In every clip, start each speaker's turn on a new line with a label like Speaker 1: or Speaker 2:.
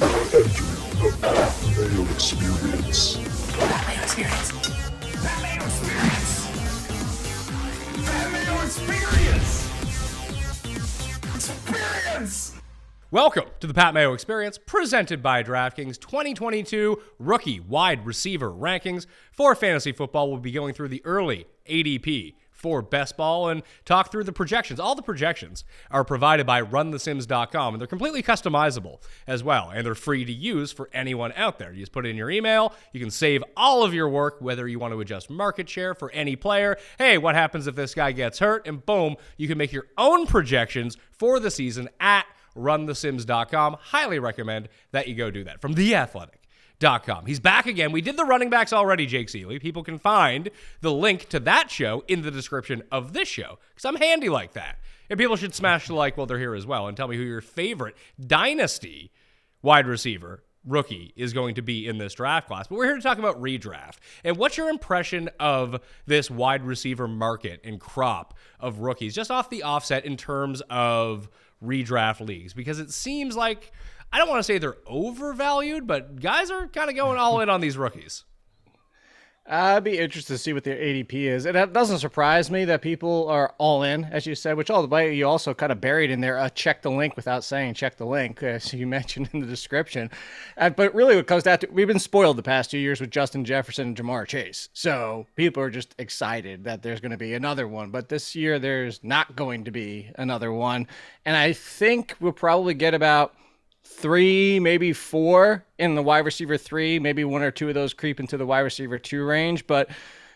Speaker 1: Entering the Pat Mayo Experience.
Speaker 2: Pat Mayo Experience. Pat Mayo Experience. Pat Mayo Experience. Experience.
Speaker 3: Welcome to the Pat Mayo Experience, presented by DraftKings 2022 Rookie Wide Receiver Rankings. For fantasy football, we'll be going through the early ADP for best ball and talk through the projections. All the projections are provided by runthesims.com, and they're completely customizable as well, and they're free to use for anyone out there. You just put it in your email. You can save all of your work, whether you want to adjust market share for any player. Hey, what happens if this guy gets hurt? And boom, you can make your own projections for the season at runthesims.com. Highly recommend that you go do that. From The Athletic. He's back again. We did the running backs already, Jake Ciely. People can find the link to that show in the description of this show because I'm handy like that. And people should smash the like while they're here as well and tell me who your favorite dynasty wide receiver rookie is going to be in this draft class. But we're here to talk about redraft. And what's your impression of this wide receiver market and crop of rookies just off the offset in terms of redraft leagues? Because it seems like, I don't want to say they're overvalued, but guys are kind of going all in on these rookies.
Speaker 4: I'd be interested to see what their ADP is. It doesn't surprise me that people are all in, as you said, which all the way you also kind of buried in there, check the link without saying check the link, as you mentioned in the description. But really what comes down to, we've been spoiled the past 2 years with Justyn Jefferson and Jamar Chase. So people are just excited that there's going to be another one. But this year there's not going to be another one. And I think we'll probably get about 3, maybe 4 in the wide receiver 3, maybe 1 or 2 of those creep into the wide receiver 2 range. But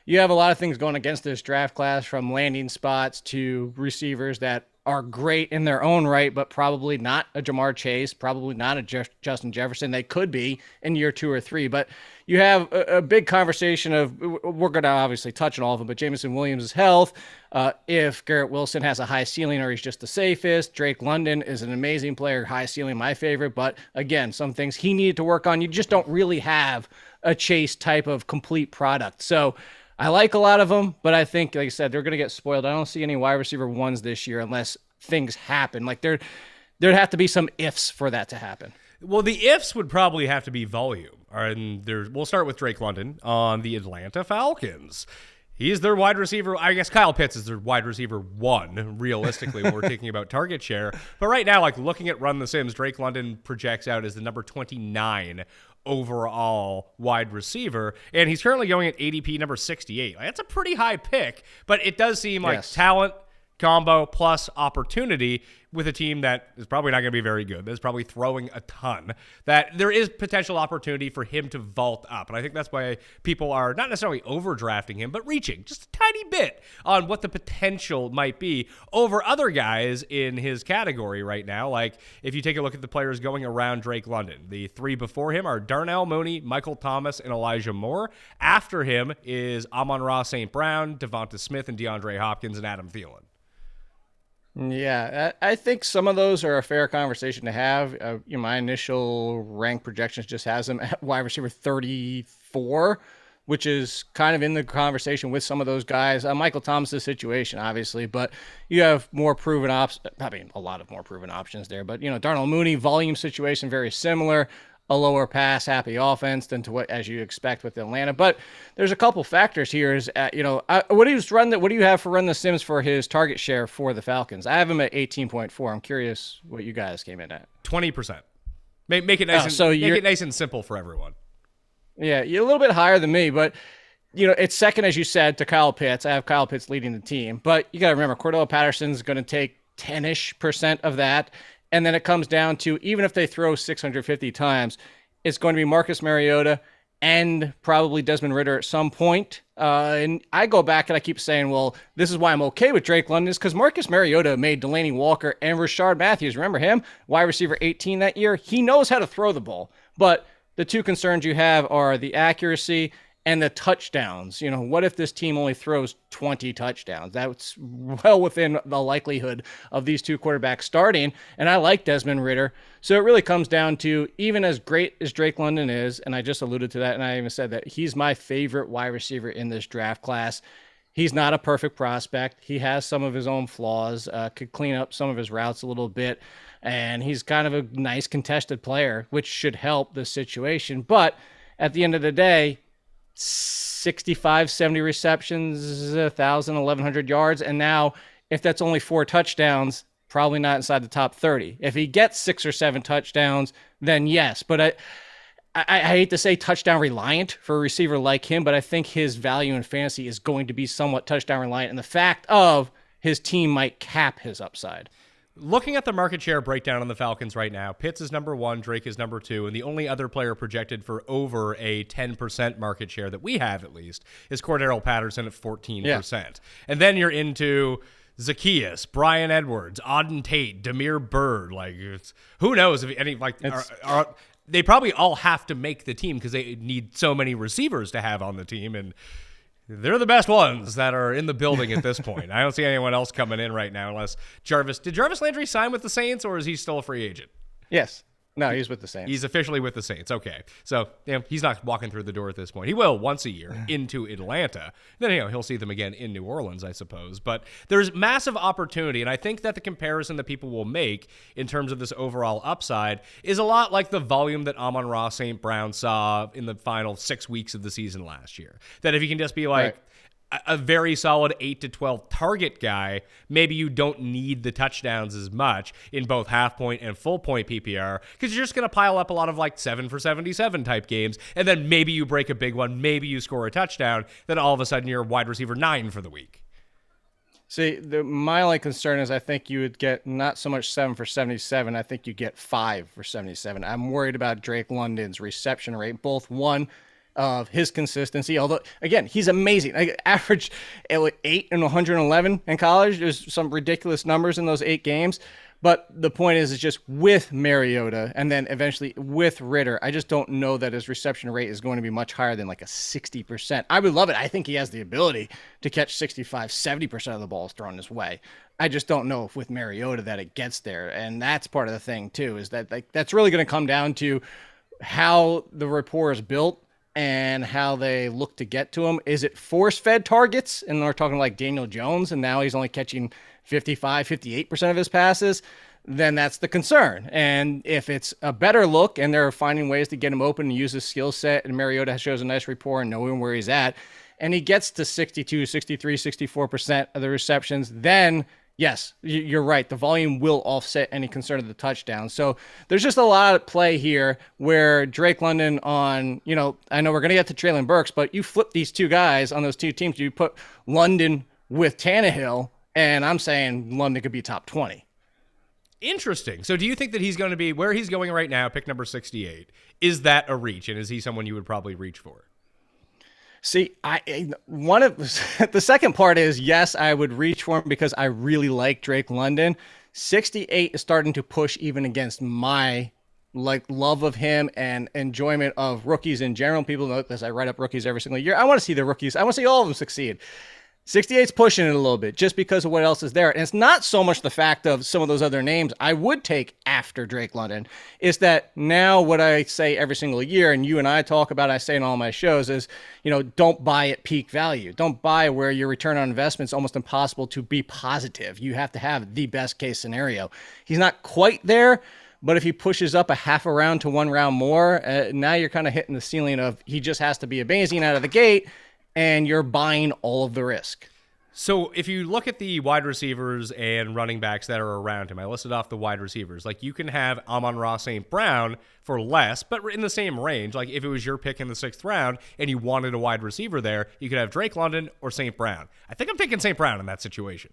Speaker 4: you have a lot of things going against this draft class, from landing spots to receivers that are great in their own right, but probably not a Jamar Chase, probably not a Justyn Jefferson. They could be in year 2 or 3, but you have a big conversation of, we're going to obviously touch on all of them, but Jameson Williams' health, if Garrett Wilson has a high ceiling or he's just the safest. Drake London is an amazing player, high ceiling, my favorite, but again, some things he needed to work on. You just don't really have a Chase type of complete product. So I like a lot of them, but I think, like I said, they're going to get spoiled. I don't see any wide receiver 1s this year unless things happen. Like there'd have to be some ifs for that to happen.
Speaker 3: Well, the ifs would probably have to be volume. And we'll start with Drake London on the Atlanta Falcons. He's their wide receiver. I guess Kyle Pitts is their wide receiver 1, realistically, when we're thinking about target share. But right now, like looking at Run the Sims, Drake London projects out as the number 29 overall wide receiver, and he's currently going at ADP number 68. Like, that's a pretty high pick, but it does seem like talent combo plus opportunity with a team that is probably not going to be very good, that's probably throwing a ton, that there is potential opportunity for him to vault up. And I think that's why people are not necessarily overdrafting him, but reaching just a tiny bit on what the potential might be over other guys in his category right now. Like if you take a look at the players going around Drake London, the 3 before him are Darnell Mooney, Michael Thomas, and Elijah Moore. After him is Amon-Ra St. Brown, Devonta Smith, and DeAndre Hopkins, and Adam Thielen.
Speaker 4: Yeah, I think some of those are a fair conversation to have. My initial rank projections just has them at wide receiver 34, which is kind of in the conversation with some of those guys. Michael Thomas' situation, obviously, but you have more proven options. I mean, a lot of more proven options there. But, Darnell Mooney, volume situation, very similar. A lower pass happy offense than to what as you expect with Atlanta. But there's a couple factors here. What do you have for Run the Sims for his target share for the Falcons? I have him at 18.4. I'm curious what you guys came in at.
Speaker 3: 20%. Make it nice make it nice and simple for everyone.
Speaker 4: Yeah, you're a little bit higher than me, but it's second, as you said, to Kyle Pitts. I have Kyle Pitts leading the team, but you got to remember Cordell Patterson's going to take 10-ish% of that. And then it comes down to, even if they throw 650 times, it's going to be Marcus Mariota and probably Desmond Ridder at some point. And I go back and I keep saying, well, this is why I'm okay with Drake London, is because Marcus Mariota made Delaney Walker and Rashard Matthews. Remember him? Wide receiver 18 that year. He knows how to throw the ball. But the 2 concerns you have are the accuracy and the touchdowns. What if this team only throws 20 touchdowns? That's well within the likelihood of these 2 quarterbacks starting. And I like Desmond Ridder. So it really comes down to, even as great as Drake London is, and I just alluded to that, and I even said that he's my favorite wide receiver in this draft class. He's not a perfect prospect. He has some of his own flaws, could clean up some of his routes a little bit. And he's kind of a nice contested player, which should help the situation. But at the end of the day, 65, 70 receptions, 1,000, 1,100 yards. And now if that's only 4 touchdowns, probably not inside the top 30. If he gets 6 or 7 touchdowns, then yes. But I hate to say touchdown reliant for a receiver like him, but I think his value in fantasy is going to be somewhat touchdown reliant. And the fact of his team might cap his upside.
Speaker 3: Looking at the market share breakdown on the Falcons right now, Pitts is number 1, Drake is number 2, and the only other player projected for over a 10% market share that we have, at least, is Cordarrelle Patterson at 14%. Yeah. And then you're into Zacchaeus, Brian Edwards, Auden Tate, Demir Bird. Like, who knows if any, like, they probably all have to make the team because they need so many receivers to have on the team, and they're the best ones that are in the building at this point. I don't see anyone else coming in right now unless Jarvis. Did Jarvis Landry sign with the Saints, or is he still a free agent?
Speaker 4: Yes. No, he's with the Saints.
Speaker 3: He's officially with the Saints. Okay. So, he's not walking through the door at this point. He will once a year into Atlanta. Then, he'll see them again in New Orleans, I suppose. But there's massive opportunity, and I think that the comparison that people will make in terms of this overall upside is a lot like the volume that Amon-Ra St. Brown saw in the final 6 weeks of the season last year. That if you can just be like, right, a very solid 8 to 12 target guy, maybe you don't need the touchdowns as much in both half point and full point PPR because you're just going to pile up a lot of like 7 for 77 type games, and then maybe you break a big one, maybe you score a touchdown, then all of a sudden you're wide receiver 9 for the week.
Speaker 4: See, my only concern is I think you would get not so much 7 for 77. I think you get 5 for 77. I'm worried about Drake London's reception rate, both one of his consistency, although again he's amazing. I averaged 8 and 111 in college. There's some ridiculous numbers in those 8 games, but the point is just with Mariota and then eventually with Ritter, I just don't know that his reception rate is going to be much higher than like a 60%. I would love it. I think he has the ability to catch 65, 70% of the balls thrown his way. I just don't know if with Mariota that it gets there, and that's part of the thing too. Is that like that's really going to come down to how the rapport is built and how they look to get to him. Is it force-fed targets? And we're talking like Daniel Jones, and now he's only catching 55, 58% of his passes. Then that's the concern. And if it's a better look and they're finding ways to get him open and use his skill set, and Mariota shows a nice rapport and knowing where he's at, and he gets to 62, 63, 64% of the receptions, then yes, you're right. The volume will offset any concern of the touchdown. So there's just a lot of play here where Drake London on, I know we're going to get to Treylon Burks, but you flip these two guys on those two teams. You put London with Tannehill, and I'm saying London could be top 20.
Speaker 3: Interesting. So do you think that he's going to be where he's going right now, pick number 68? Is that a reach? And is he someone you would probably reach for?
Speaker 4: See, the second part is yes, I would reach for him because I really like Drake London. 68 is starting to push even against my love of him and enjoyment of rookies in general. People know this. I write up rookies every single year. I want to see the rookies. I want to see all of them succeed. 68's pushing it a little bit just because of what else is there. And it's not so much the fact of some of those other names I would take after Drake London. It's that now what I say every single year, and you and I talk about, I say in all my shows, is, don't buy at peak value. Don't buy where your return on investment is almost impossible to be positive. You have to have the best case scenario. He's not quite there, but if he pushes up a half a round to 1 round more, now you're kind of hitting the ceiling of he just has to be amazing out of the gate, and you're buying all of the risk.
Speaker 3: So if you look at the wide receivers and running backs that are around him, I listed off the wide receivers. Like, you can have Amon-Ra St. Brown for less, but in the same range. Like, if it was your pick in the 6th round and you wanted a wide receiver there, you could have Drake London or St. Brown. I think I'm taking St. Brown in that situation.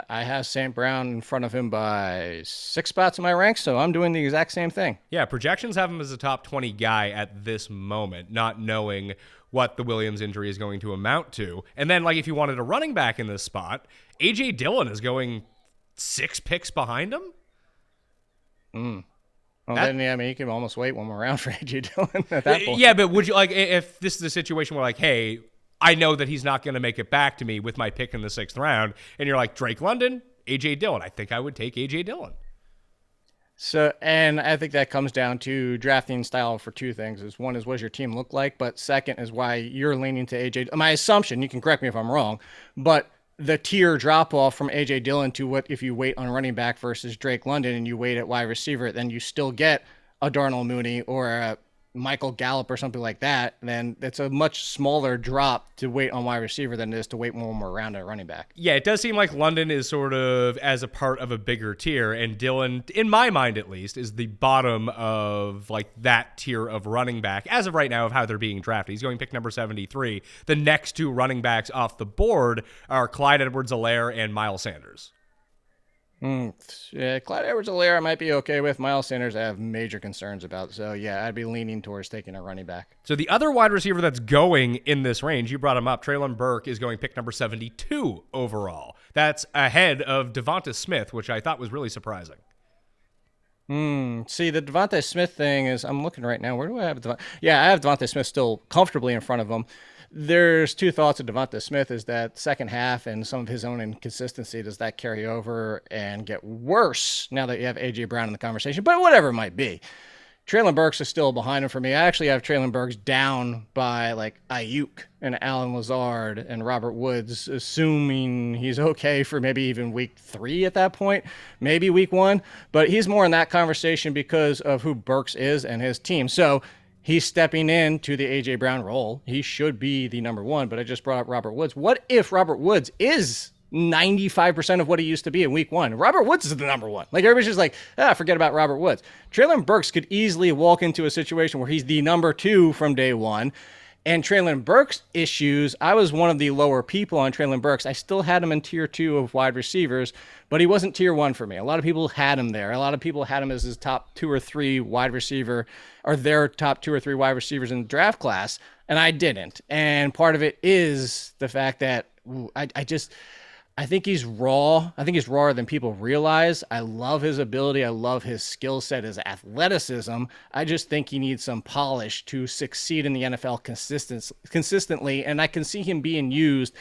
Speaker 4: I have St. Brown in front of him by 6 spots in my ranks, so I'm doing the exact same thing.
Speaker 3: Yeah, projections have him as a top 20 guy at this moment, not knowing what the Williams injury is going to amount to. And then, if you wanted a running back in this spot, A.J. Dillon is going 6 picks behind him?
Speaker 4: Well, you can almost wait 1 more round for A.J. Dillon at that point.
Speaker 3: Yeah, but would you, if this is a situation where, hey, I know that he's not going to make it back to me with my pick in the 6th round, and you're like, Drake London, A.J. Dillon. I think I would take A.J. Dillon.
Speaker 4: So, and I think that comes down to drafting style for 2 things. One is what does your team look like, but second is why you're leaning to AJ. My assumption, you can correct me if I'm wrong, but the tier drop off from A.J. Dillon to what if you wait on running back versus Drake London and you wait at wide receiver, then you still get a Darnell Mooney or a Michael Gallup or something like that, then it's a much smaller drop to wait on wide receiver than it is to wait one more round at running back.
Speaker 3: Yeah, it does seem like London is sort of as a part of a bigger tier, and Dillon, in my mind at least, is the bottom of like that tier of running back as of right now of how they're being drafted. He's going pick number 73. The next two running backs off the board are Clyde Edwards-Helaire and Miles Sanders.
Speaker 4: Yeah, Clyde Edwards-Helaire I might be okay with. Miles Sanders I have major concerns about. So, yeah, I'd be leaning towards taking a running back.
Speaker 3: So the other wide receiver that's going in this range, you brought him up, Treylon Burke, is going pick number 72 overall. That's ahead of Devonta Smith, which I thought was really surprising.
Speaker 4: See, the Devonta Smith thing is, I'm looking right now. Where do I have Devonta? Yeah, I have Devonta Smith still comfortably in front of him. There's two thoughts of Devonta Smith is that second half and some of his own inconsistency, does that carry over and get worse now that you have A.J. Brown in the conversation? But whatever it might be. Treylon Burks is still behind him for me. I actually have Treylon Burks down by like Ayuk and Alan Lazard and Robert Woods, assuming he's okay for maybe even week 3 at that point, maybe week 1. But he's more in that conversation because of who Burks is and his team. So he's stepping into the A.J. Brown role. He should be the number 1, but I just brought up Robert Woods. What if Robert Woods is 95% of what he used to be in week 1? Robert Woods is the number 1. Like, everybody's just like, forget about Robert Woods. Treylon Burks could easily walk into a situation where he's the number 2 from day 1. And Treylon Burks' issues, I was one of the lower people on Treylon Burks. I still had him in tier 2 of wide receivers, but he wasn't tier 1 for me. A lot of people had him there. A lot of people had him as his top 2 or 3 wide receiver, or their top 2 or 3 wide receivers in the draft class, and I didn't. And part of it is the fact that I think he's raw. I think he's rawer than people realize. I love his ability. I love his skill set, his athleticism. I just think he needs some polish to succeed in the NFL consistently. And I can see him being used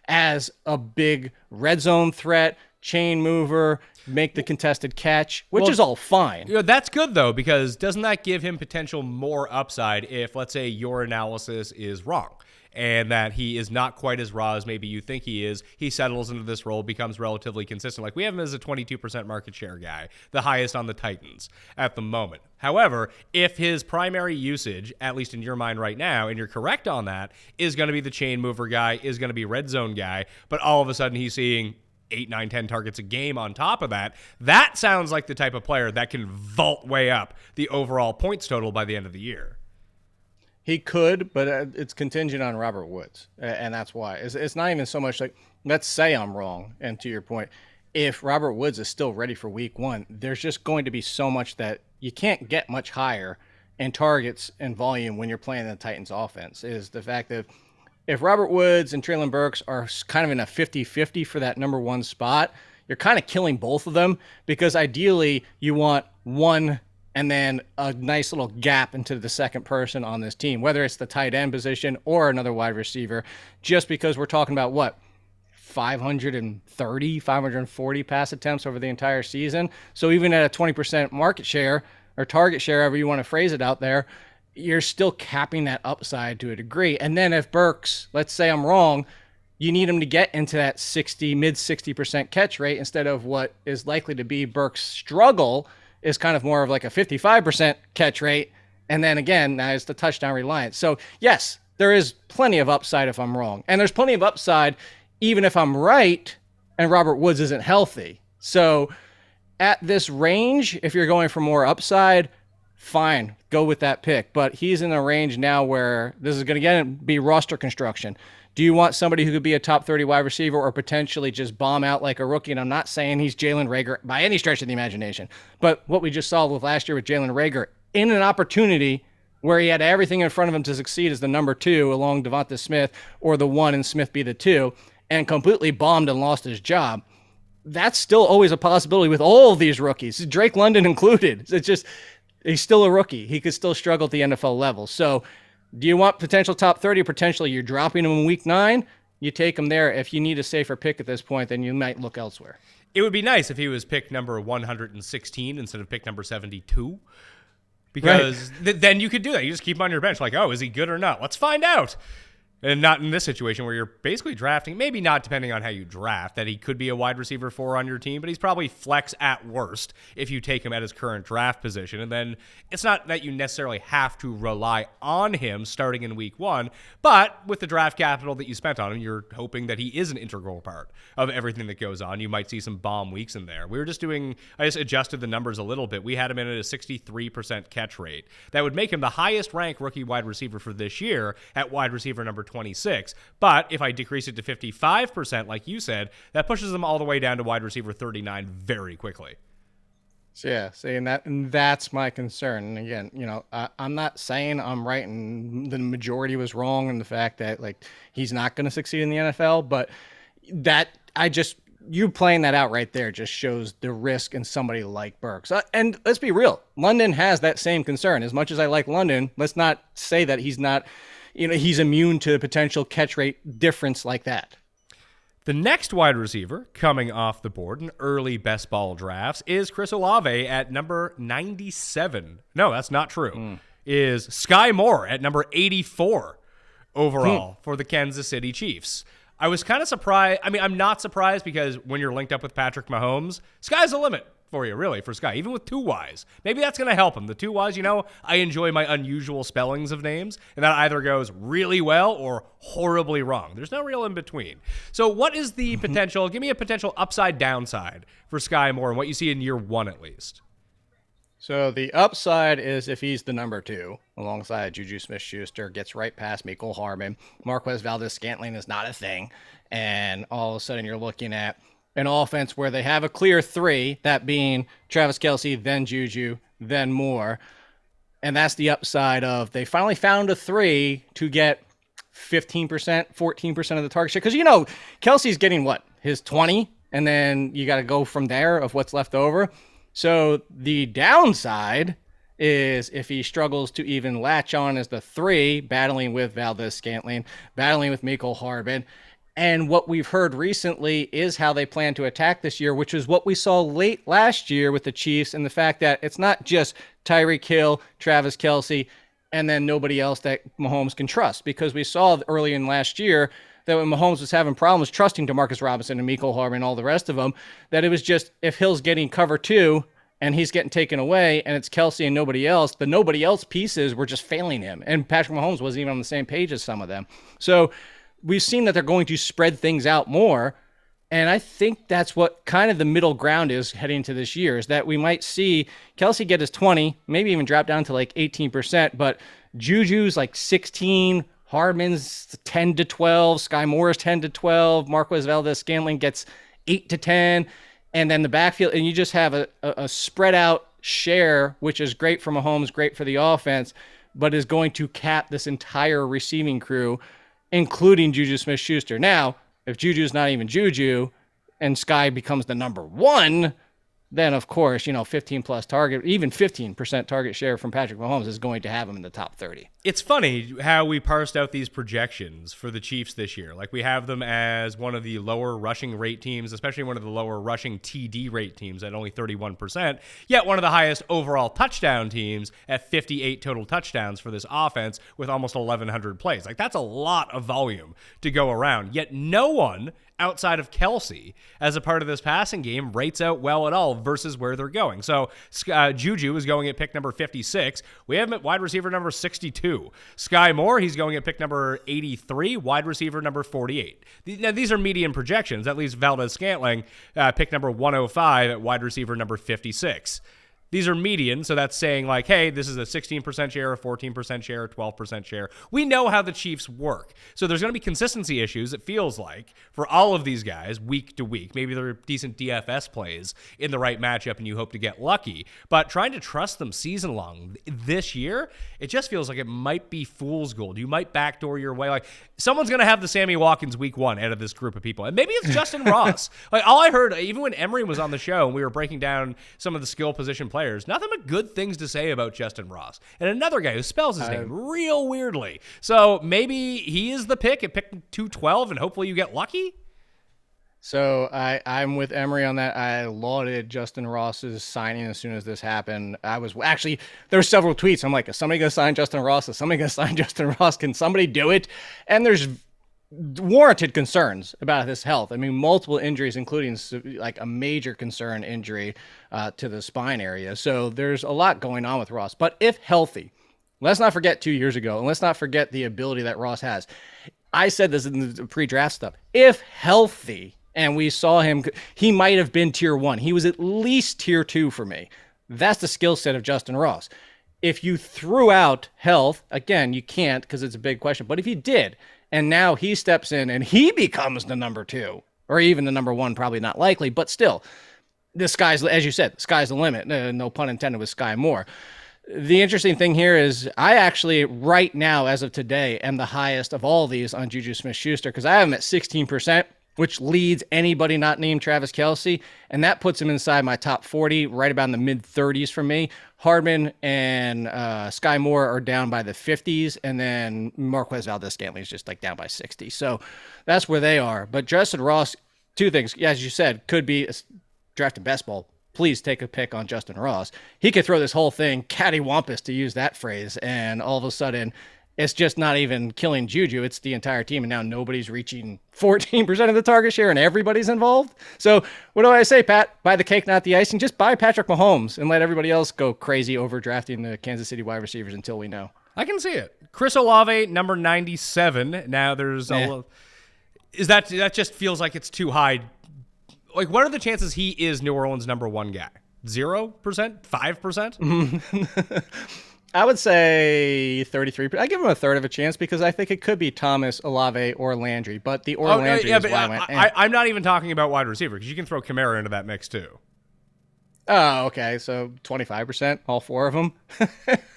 Speaker 4: as a big red zone threat, chain mover, make the contested catch, which is all fine.
Speaker 3: You know, that's good, though, because doesn't that give him potential more upside if, let's say, your analysis is wrong? And that he is not quite as raw as maybe you think he is. He settles into this role, becomes relatively consistent. Like, we have him as a 22% market share guy, the highest on the Titans at the moment. However, if his primary usage, at least in your mind right now, and you're correct on that, is going to be the chain mover guy, is going to be red zone guy, but all of a sudden he's seeing 8, 9, 10 targets a game on top of that, that sounds like the type of player that can vault way up the overall points total by the end of the year.
Speaker 4: He could, but it's contingent on Robert Woods, and that's why. It's not even so much like, let's say I'm wrong, and to your point, if Robert Woods is still ready for week 1, there's just going to be so much that you can't get much higher in targets and volume when you're playing the Titans offense, is the fact that if Robert Woods and Treylon Burks are kind of in a 50-50 for that number 1 spot, you're kind of killing both of them, because ideally you want one and then a nice little gap into the second person on this team, whether it's the tight end position or another wide receiver, just because we're talking about 530, 540 pass attempts over the entire season. So even at a 20% market share or target share, however you want to phrase it out there, you're still capping that upside to a degree. And then if Burks, let's say I'm wrong, you need him to get into that mid 60% catch rate instead of what is likely to be Burks' struggle, is kind of more of like a 55% catch rate. And then again, now it's the touchdown reliance. So yes, there is plenty of upside if I'm wrong. And there's plenty of upside even if I'm right and Robert Woods isn't healthy. So at this range, if you're going for more upside, fine, go with that pick. But he's in a range now where this is going to be roster construction. Do you want somebody who could be a top 30 wide receiver or potentially just bomb out like a rookie? And I'm not saying he's Jalen Reagor by any stretch of the imagination. But what we just saw with last year with Jalen Reagor, in an opportunity where he had everything in front of him to succeed as the number 2 along Devonta Smith, or the 1 and Smith be the 2, and completely bombed and lost his job. That's still always a possibility with all of these rookies, Drake London included. It's just, he's still a rookie. He could still struggle at the NFL level. So do you want potential top 30? Potentially you're dropping him in week 9. You take him there. If you need a safer pick at this point, then you might look elsewhere.
Speaker 3: It would be nice if he was pick number 116 instead of pick number 72. Because then you could do that. You just keep him on your bench like, oh, is he good or not? Let's find out. And not in this situation where you're basically drafting, maybe not depending on how you draft, that he could be a wide receiver 4 on your team, but he's probably flex at worst if you take him at his current draft position. And then it's not that you necessarily have to rely on him starting in week 1, but with the draft capital that you spent on him, you're hoping that he is an integral part of everything that goes on. You might see some bomb weeks in there. I just adjusted the numbers a little bit. We had him in at a 63% catch rate. That would make him the highest ranked rookie wide receiver for this year at wide receiver number 26. But if I decrease it to 55%, like you said, that pushes them all the way down to wide receiver 39 very quickly.
Speaker 4: So yeah, and that's my concern. And again, I'm not saying I'm right and the majority was wrong in the fact that like he's not going to succeed in the NFL, but you playing that out right there just shows the risk in somebody like Burks. And let's be real, London has that same concern. As much as I like London, let's not say that he's not. He's immune to potential catch rate difference like that.
Speaker 3: The next wide receiver coming off the board in early best ball drafts is Chris Olave at number 97. No, that's not true. Is Skyy Moore at number 84 overall for the Kansas City Chiefs. I was kind of surprised. I mean, I'm not surprised because when you're linked up with Patrick Mahomes, sky's the limit for you, really, for Skyy, even with 2 Ys. Maybe that's going to help him. The 2 Ys, I enjoy my unusual spellings of names, and that either goes really well or horribly wrong. There's no real in between. So what is the potential? Give me a potential upside downside for Skyy Moore and what you see in year 1 at least.
Speaker 4: So the upside is if he's the number 2 alongside Juju Smith-Schuster, gets right past Mecole Hardman, Marquez Valdes-Scantling is not a thing, and all of a sudden you're looking at an offense where they have a clear 3, that being Travis Kelce, then Juju, then Moore. And that's the upside of they finally found a 3 to get 15%, 14% of the target share. Because, Kelce's getting his 20, and then you got to go from there of what's left over. So the downside is if he struggles to even latch on as the 3, battling with Valdes-Scantling, battling with Mecole Hardman. And what we've heard recently is how they plan to attack this year, which is what we saw late last year with the Chiefs, and the fact that it's not just Tyreek Hill, Travis Kelce, and then nobody else that Mahomes can trust. Because we saw early in last year that when Mahomes was having problems trusting DeMarcus Robinson and Mecole Hardman and all the rest of them, that it was just if Hill's getting cover 2 and he's getting taken away and it's Kelce and nobody else, the nobody else pieces were just failing him. And Patrick Mahomes wasn't even on the same page as some of them. So we've seen that they're going to spread things out more. And I think that's what kind of the middle ground is heading into this year, is that we might see Kelce get his 20, maybe even drop down to like 18%, but Juju's like 16, Hardman's 10 to 12, Skyy Moore's 10 to 12, Marquez Valdes-Scantling gets 8 to 10, and then the backfield, and you just have a spread out share, which is great for Mahomes, great for the offense, but is going to cap this entire receiving crew, including Juju Smith-Schuster. Now, if Juju's not even Juju and Skyy becomes the number 1, then of course, 15 plus target, even 15% target share from Patrick Mahomes is going to have him in the top 30.
Speaker 3: It's funny how we parsed out these projections for the Chiefs this year. Like we have them as one of the lower rushing rate teams, especially one of the lower rushing TD rate teams at only 31%, yet one of the highest overall touchdown teams at 58 total touchdowns for this offense with almost 1,100 plays. Like that's a lot of volume to go around, yet no one outside of Kelce as a part of this passing game rates out well at all versus where they're going. So Juju is going at pick number 56. We have him at wide receiver number 62. Skyy Moore, he's going at pick number 83, wide receiver number 48. Now, these are median projections. At least Valdes-Scantling, pick number 105 at wide receiver number 56. These are median, so that's saying like, hey, this is a 16% share, a 14% share, a 12% share. We know how the Chiefs work. So there's going to be consistency issues, it feels like, for all of these guys week to week. Maybe they're decent DFS plays in the right matchup and you hope to get lucky. But trying to trust them season long this year, it just feels like it might be fool's gold. You might backdoor your way. Like someone's going to have the Sammy Watkins week 1 out of this group of people. And maybe it's Justyn Ross. Like all I heard, even when Emery was on the show and we were breaking down some of the skill position players, nothing but good things to say about Justyn Ross. And another guy who spells his name real weirdly. So maybe he is the pick at pick 212 and hopefully you get lucky?
Speaker 4: So I'm with Emery on that. I lauded Justyn Ross's signing as soon as this happened. I was actually, there were several tweets. I'm like, is somebody going to sign Justyn Ross? Is somebody going to sign Justyn Ross? Can somebody do it? And there's warranted concerns about his health. I mean, multiple injuries, including like a major concern injury to the spine area. So there's a lot going on with Ross. But if healthy, let's not forget 2 years ago, and let's not forget the ability that Ross has. I said this in the pre-draft stuff. If healthy, and we saw him, he might have been tier 1. He was at least tier 2 for me. That's the skill set of Justyn Ross. If you threw out health, again, you can't because it's a big question. But if you did, and now he steps in and he becomes the number 2, or even the number 1, probably not likely, but still, the sky's, as you said, the sky's the limit. No pun intended with Skyy Moore. The interesting thing here is I actually, right now, as of today, am the highest of all these on Juju Smith-Schuster because I have him at 16%, which leads anybody not named Travis Kelce, and that puts him inside my top 40, right about in the mid-30s for me. Hardman and Skyy Moore are down by the 50s, and then Marquez Valdes-Scantling is just like down by 60. So that's where they are. But Justyn Ross, two things, as you said, could be drafted best ball. Please take a pick on Justyn Ross. He could throw this whole thing cattywampus, to use that phrase, and all of a sudden it's just not even killing Juju. It's the entire team, and now nobody's reaching 14% of the target share, and everybody's involved. So what do I say, Pat? Buy the cake, not the icing. Just buy Patrick Mahomes and let everybody else go crazy overdrafting the Kansas City wide receivers until we know.
Speaker 3: I can see it. Chris Olave, number 97. Now there's is that just feels like it's too high. Like, what are the chances he is New Orleans' number 1 guy? 0%? 5%?
Speaker 4: I would say 33%. I give him a third of a chance because I think it could be Thomas, Olave, or Landry. But the Landry is why I went.
Speaker 3: I'm not even talking about wide receiver because you can throw Kamara into that mix too.
Speaker 4: Oh, okay. So 25%, all 4 of them.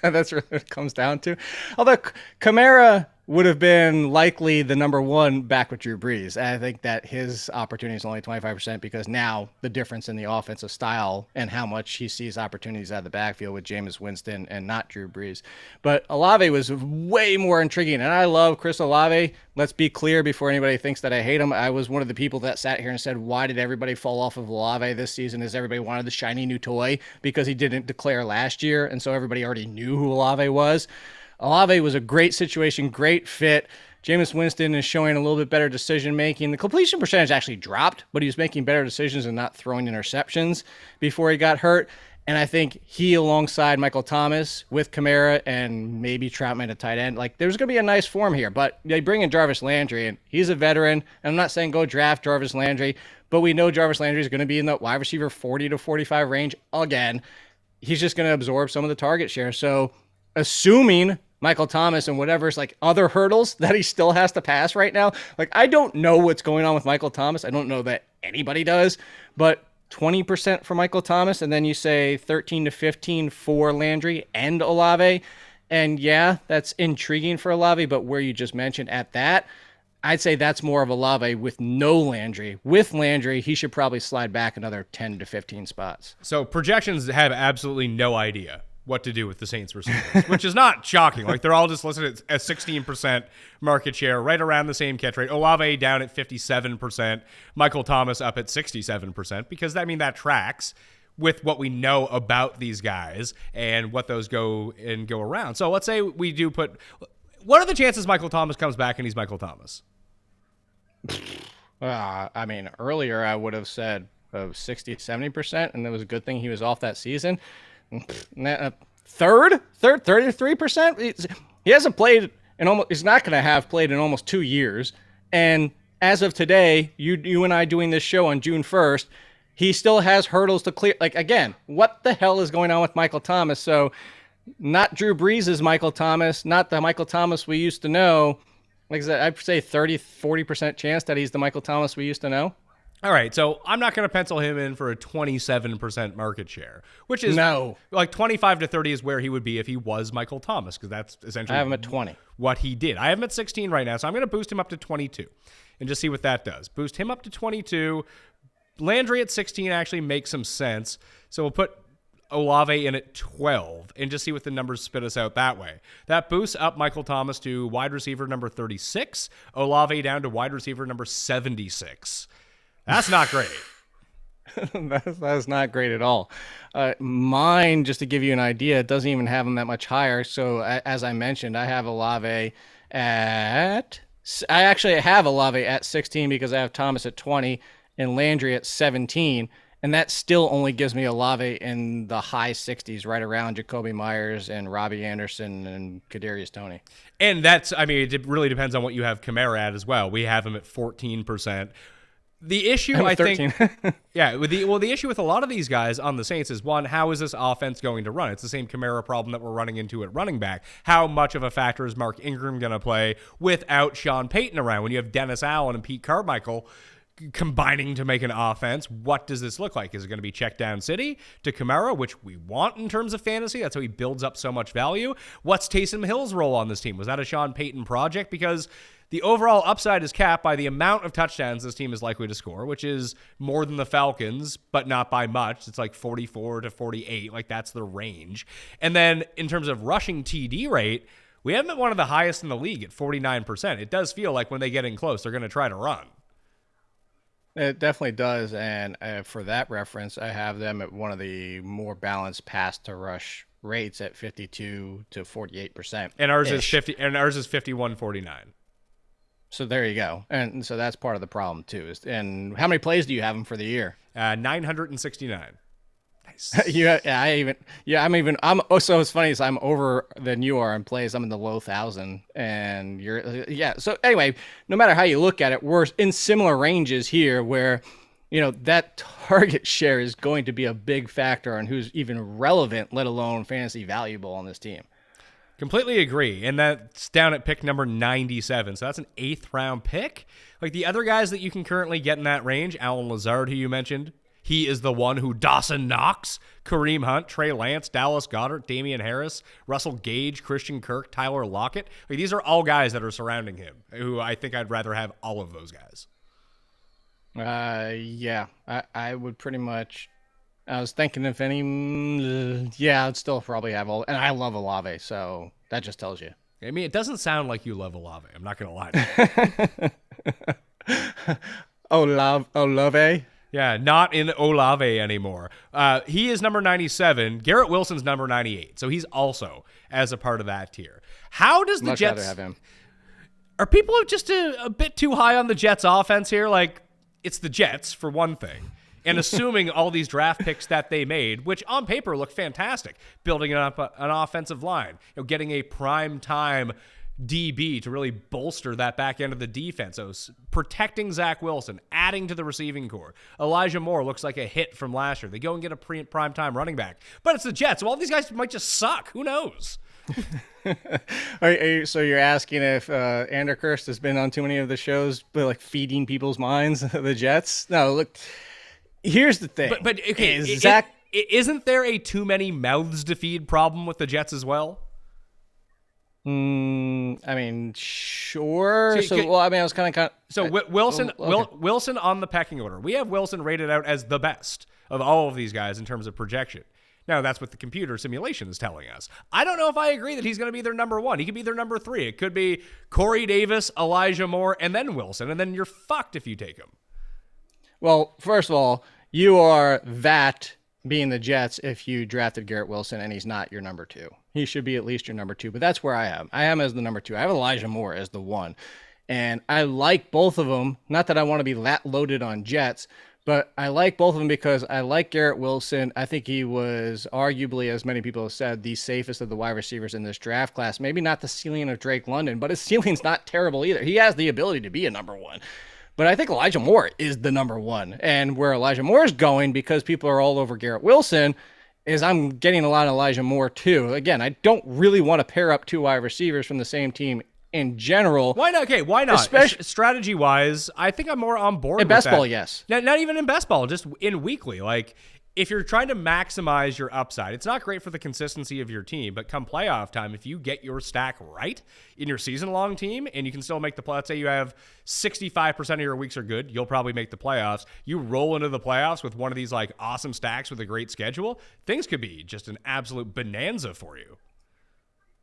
Speaker 4: That's what it comes down to. Although Kamara would have been likely the number 1 back with Drew Brees. I think that his opportunity is only 25% because now the difference in the offensive style and how much he sees opportunities out of the backfield with Jameis Winston and not Drew Brees. But Olave was way more intriguing, and I love Chris Olave. Let's be clear before anybody thinks that I hate him. I was one of the people that sat here and said, why did everybody fall off of Olave this season? Is everybody wanted the shiny new toy because he didn't declare last year, and so everybody already knew who Olave was. Olave was a great situation, great fit. Jameis Winston is showing a little bit better decision-making. The completion percentage actually dropped, but he was making better decisions and not throwing interceptions before he got hurt. And I think he, alongside Michael Thomas, with Kamara and maybe Troutman at tight end, like there's going to be a nice form here. But they bring in Jarvis Landry, and he's a veteran. And I'm not saying go draft Jarvis Landry, but we know Jarvis Landry is going to be in the wide receiver 40 to 45 range again. He's just going to absorb some of the target share. So assuming Michael Thomas and whatever's like other hurdles that he still has to pass right now. Like, I don't know what's going on with Michael Thomas. I don't know that anybody does, but 20% for Michael Thomas. And then you say 13 to 15 for Landry and Olave. And yeah, that's intriguing for Olave, but where you just mentioned at that, I'd say that's more of Olave with no Landry. With Landry, he should probably slide back another 10 to 15 spots.
Speaker 3: So projections have absolutely no idea what to do with the Saints receivers, which is not shocking. Like, they're all just listed at 16% market share, right around the same catch rate. Olave down at 57%, Michael Thomas up at 67%, because I mean that tracks with what we know about these guys and what those go around. So let's say we do put, what are the chances Michael Thomas comes back and he's Michael Thomas?
Speaker 4: I mean, earlier I would have said 60, 70%, and it was a good thing he was off that season. Third, 33%. He hasn't played in almost. He's not going to have played in almost 2 years. And as of today, you and I doing this show on June 1st, he still has hurdles to clear. Like, again, what the hell is going on with Michael Thomas? So, not Drew Brees' Michael Thomas, not the Michael Thomas we used to know. Like I said, I'd say 30, 40% chance that he's the Michael Thomas we used to know.
Speaker 3: All right, so I'm not going to pencil him in for a 27% market share, which is like 25 to 30 is where he would be if he was Michael Thomas, because that's essentially
Speaker 4: I have him at 20.
Speaker 3: What he did. I have him at 16 right now, so I'm going to boost him up to 22 and just see what that does. Boost him up to 22. Landry at 16 actually makes some sense, so we'll put Olave in at 12 and just see what the numbers spit us out that way. That boosts up Michael Thomas to wide receiver number 36, Olave down to wide receiver number 76. That's not great.
Speaker 4: That's not great at all. Mine, just to give you an idea, it doesn't even have him that much higher. So as I mentioned, I have Olave at. I actually have Olave at 16 because I have Thomas at 20 and Landry at 17. And that still only gives me Olave in the high 60s, right around Jacoby Myers and Robbie Anderson and Kadarius Toney.
Speaker 3: And that's, I mean, it really depends on what you have Kamara at as well. We have him at 14%. The issue, I think, the issue with a lot of these guys on the Saints is, one, how is this offense going to run? It's the same Kamara problem that we're running into at running back. How much of a factor is Mark Ingram going to play without Sean Payton around? When you have Dennis Allen and Pete Carmichael combining to make an offense, what does this look like? Is it going to be check down city to Kamara, which we want in terms of fantasy? That's how he builds up so much value. What's Taysom Hill's role on this team? Was that a Sean Payton project? Because the overall upside is capped by the amount of touchdowns this team is likely to score, which is more than the Falcons, but not by much. It's like 44 to 48. Like, that's the range. And then in terms of rushing TD rate, we have them at one of the highest in the league at 49%. It does feel like when they get in close, they're going to try to run.
Speaker 4: It definitely does, and for that reference, I have them at one of the more balanced pass to rush rates at 52 to 48%.
Speaker 3: And ours is 51-49.
Speaker 4: So there you go, and so that's part of the problem too. And how many plays do you have them for the year?
Speaker 3: 969. Nice.
Speaker 4: So it's funny is I'm over than you are in plays. I'm in the low 1,000, and so anyway, no matter how you look at it, we're in similar ranges here where, that target share is going to be a big factor on who's even relevant, let alone fantasy valuable on this team.
Speaker 3: Completely agree. And that's down at pick number 97. So that's an 8th round pick. Like the other guys that you can currently get in that range, Alan Lazard, who you mentioned, he is the one who Dawson Knox, Kareem Hunt, Trey Lance, Dallas Goedert, Damian Harris, Russell Gage, Christian Kirk, Tyler Lockett. Like, these are all guys that are surrounding him, who I think I'd rather have all of those guys.
Speaker 4: I would pretty much. I was thinking if any, I'd still probably have all. And I love Olave, so that just tells you.
Speaker 3: I mean, it doesn't sound like you love Olave. I'm not going to lie to you.
Speaker 4: Olave?
Speaker 3: Yeah, not in Olave anymore. He is number 97. Garrett Wilson's number 98. So he's also as a part of that tier. How does the Jets...
Speaker 4: rather have him.
Speaker 3: Are people just a bit too high on the Jets offense here? Like, it's the Jets, for one thing. And assuming all these draft picks that they made, which on paper look fantastic, building up an offensive line, getting a prime time DB to really bolster that back end of the defense. So protecting Zach Wilson, adding to the receiving core. Elijah Moore looks like a hit from last year. They go and get a prime time running back. But it's the Jets. So all these guys might just suck. Who knows?
Speaker 4: So you're asking if Anderhurst has been on too many of the shows, but like feeding people's minds the Jets? No, look. Here's the thing.
Speaker 3: But okay, isn't there a too many mouths to feed problem with the Jets as well?
Speaker 4: I mean, sure. I was kind of.
Speaker 3: So Wilson, okay. Wilson on the pecking order. We have Wilson rated out as the best of all of these guys in terms of projection. Now, that's what the computer simulation is telling us. I don't know if I agree that he's going to be their number one. He could be their number 3. It could be Corey Davis, Elijah Moore, and then Wilson, and then you're fucked if you take him.
Speaker 4: Well, first of all, you are that being the Jets if you drafted Garrett Wilson and he's not your number 2. He should be at least your number 2, but that's where I am. I am as the number 2. I have Elijah Moore as the 1. And I like both of them. Not that I want to be that loaded on Jets, but I like both of them because I like Garrett Wilson. I think he was arguably, as many people have said, the safest of the wide receivers in this draft class. Maybe not the ceiling of Drake London, but his ceiling's not terrible either. He has the ability to be a number 1. But I think Elijah Moore is the number 1. And where Elijah Moore is going, because people are all over Garrett Wilson, is I'm getting a lot of Elijah Moore too. Again, I don't really want to pair up 2 wide receivers from the same team in general.
Speaker 3: Why not? Okay, why not? Strategy-wise, I think I'm more on board with that.
Speaker 4: In best ball, yes.
Speaker 3: Not even in best ball, just in weekly. Like, if you're trying to maximize your upside, it's not great for the consistency of your team, but come playoff time, if you get your stack right in your season-long team and you can still make the playoffs, let's say you have 65% of your weeks are good, you'll probably make the playoffs. You roll into the playoffs with one of these like awesome stacks with a great schedule, things could be just an absolute bonanza for you.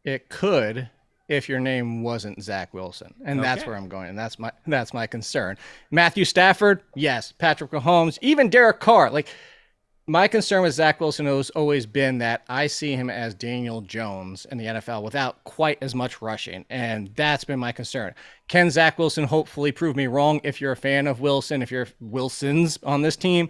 Speaker 4: It could, if your name wasn't Zach Wilson. And that's
Speaker 3: Okay.
Speaker 4: where I'm going. And that's my concern. Matthew Stafford, yes. Patrick Mahomes, even Derek Carr. Like, my concern with Zach Wilson has always been that I see him as Daniel Jones in the NFL without quite as much rushing. And that's been my concern. Can Zach Wilson hopefully prove me wrong if you're a fan of Wilson, if you're Wilsons on this team,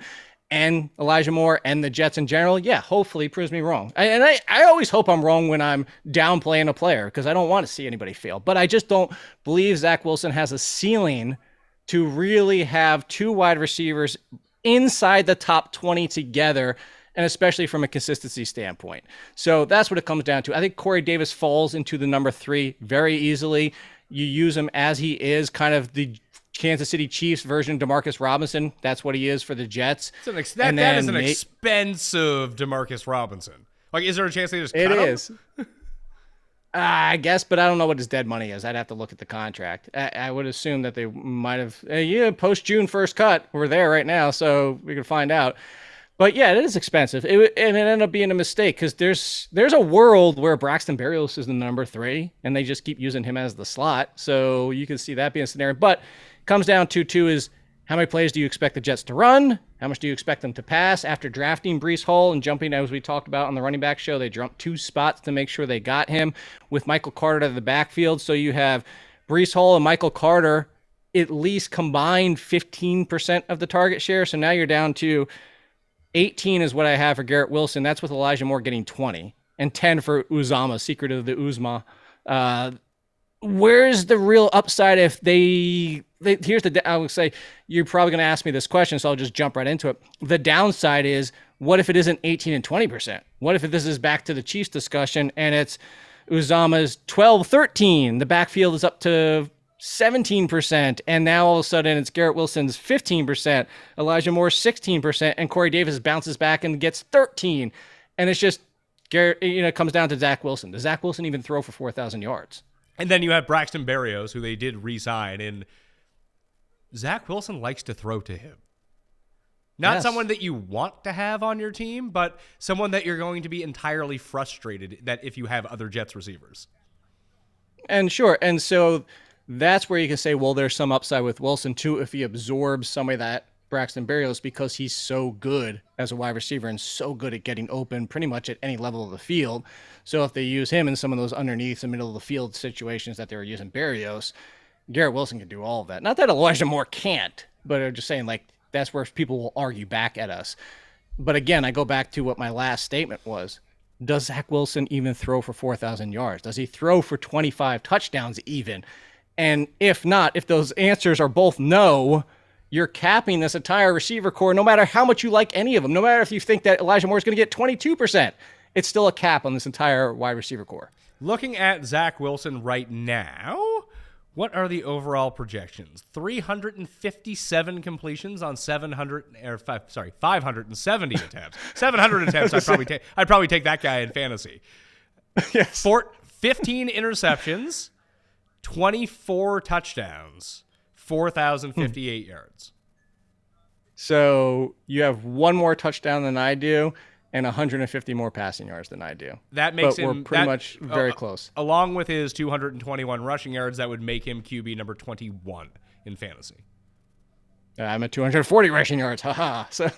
Speaker 4: and Elijah Moore and the Jets in general? Yeah, hopefully proves me wrong. I always hope I'm wrong when I'm downplaying a player because I don't want to see anybody fail. But I just don't believe Zach Wilson has a ceiling to really have two wide receivers inside the top 20 together, and especially from a consistency standpoint. So that's what it comes down to. I think Corey Davis falls into the number 3 very easily. You use him as he is, kind of the Kansas City Chiefs version of Demarcus Robinson. That's what he is for the Jets.
Speaker 3: That is an expensive Demarcus Robinson. Like, is there a chance they just cut him?
Speaker 4: It is. I guess, but I don't know what his dead money is. I'd have to look at the contract. I would assume that they might have, post June 1st cut. We're there right now, so we can find out. But yeah, it is expensive. It ended up being a mistake because there's a world where Braxton Berrios is the number 3, and they just keep using him as the slot. So you can see that being a scenario. But it comes down to two is how many plays do you expect the Jets to run? How much do you expect them to pass? After drafting Breece Hall and jumping, as we talked about on the running back show, they jumped 2 spots to make sure they got him with Michael Carter to the backfield. So you have Breece Hall and Michael Carter at least combined 15% of the target share. So now you're down to 18 is what I have for Garrett Wilson. That's with Elijah Moore getting 20 and 10 for Uzama, secret of the Uzma. Where's the real upside if I would say you're probably going to ask me this question, so I'll just jump right into it. The downside is, what if it isn't 18 and 20%? What if this is back to the Chiefs discussion and it's Uzama's 12, 13, the backfield is up to 17%, and now all of a sudden it's Garrett Wilson's 15%, Elijah Moore's 16%, and Corey Davis bounces back and gets 13. And it's just, Garrett, it comes down to Zach Wilson. Does Zach Wilson even throw for 4,000 yards?
Speaker 3: And then you have Braxton Berrios, who they did re-sign, and Zach Wilson likes to throw to him. Not someone that you want to have on your team, but someone that you're going to be entirely frustrated that if you have other Jets receivers.
Speaker 4: And sure, and so that's where you can say, well, there's some upside with Wilson too if he absorbs some of that Braxton Berrios because he's so good as a wide receiver and so good at getting open pretty much at any level of the field. So if they use him in some of those underneath and middle of the field situations that they were using Berrios, Garrett Wilson can do all of that. Not that Elijah Moore can't, but I'm just saying, like, that's where people will argue back at us. But again, I go back to what my last statement was. Does Zach Wilson even throw for 4,000 yards? Does he throw for 25 touchdowns even? And if not, if those answers are both no, you're capping this entire receiver core, no matter how much you like any of them, no matter if you think that Elijah Moore is going to get 22%, it's still a cap on this entire wide receiver core.
Speaker 3: Looking at Zach Wilson right now, what are the overall projections? 357 completions on 570 attempts. 700 attempts. I'd probably take that guy in fantasy.
Speaker 4: Yes.
Speaker 3: 15 interceptions, 24 touchdowns, 4,058 yards.
Speaker 4: So you have one more touchdown than I do and 150 more passing yards than I do.
Speaker 3: That makes
Speaker 4: but we're pretty much very close.
Speaker 3: Along with his 221 rushing yards, that would make him QB number 21 in fantasy.
Speaker 4: I'm at 240 rushing yards. Haha. So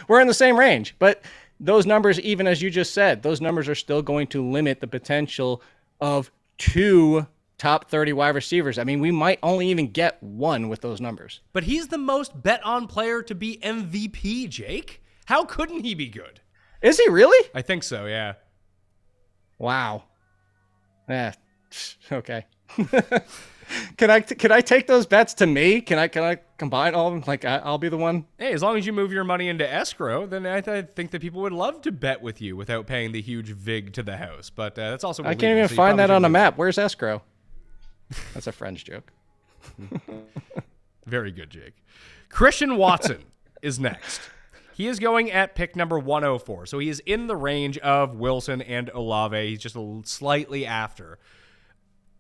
Speaker 4: we're in the same range. But those numbers, even as you just said, those numbers are still going to limit the potential of 2 top 30 wide receivers. I mean, we might only even get 1 with those numbers.
Speaker 3: But he's the most bet on player to be MVP, Jake. How couldn't he be good?
Speaker 4: Is he really?
Speaker 3: I think so, yeah.
Speaker 4: Wow. Yeah. Okay. Can I take those bets to me? Can I combine all of them? Like, I'll be the one?
Speaker 3: Hey, as long as you move your money into escrow, then I think that people would love to bet with you without paying the huge vig to the house. But that's also
Speaker 4: I can't even find that on a map. Where's escrow? That's a Friends joke.
Speaker 3: Very good, Jake. Christian Watson is next. He is going at pick number 104. So he is in the range of Wilson and Olave. He's just slightly after.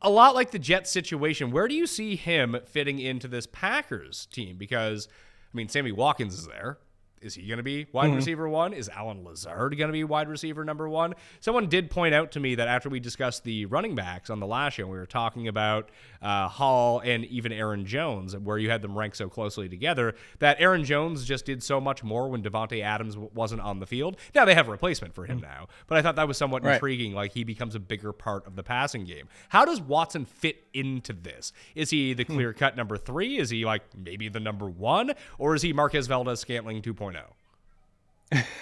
Speaker 3: A lot like the Jets situation, where do you see him fitting into this Packers team? Because, I mean, Sammy Watkins is there. Is he going to be wide receiver 1? Is Allen Lazard going to be wide receiver number 1? Someone did point out to me that after we discussed the running backs on the last show, we were talking about Hall and even Aaron Jones, where you had them ranked so closely together, that Aaron Jones just did so much more when Devontae Adams wasn't on the field. Now they have a replacement for him now, but I thought that was somewhat intriguing. Like, he becomes a bigger part of the passing game. How does Watson fit into this? Is he the clear-cut number 3? Is he like maybe the number 1? Or is he Marquez Valdez-Scantling 2.0?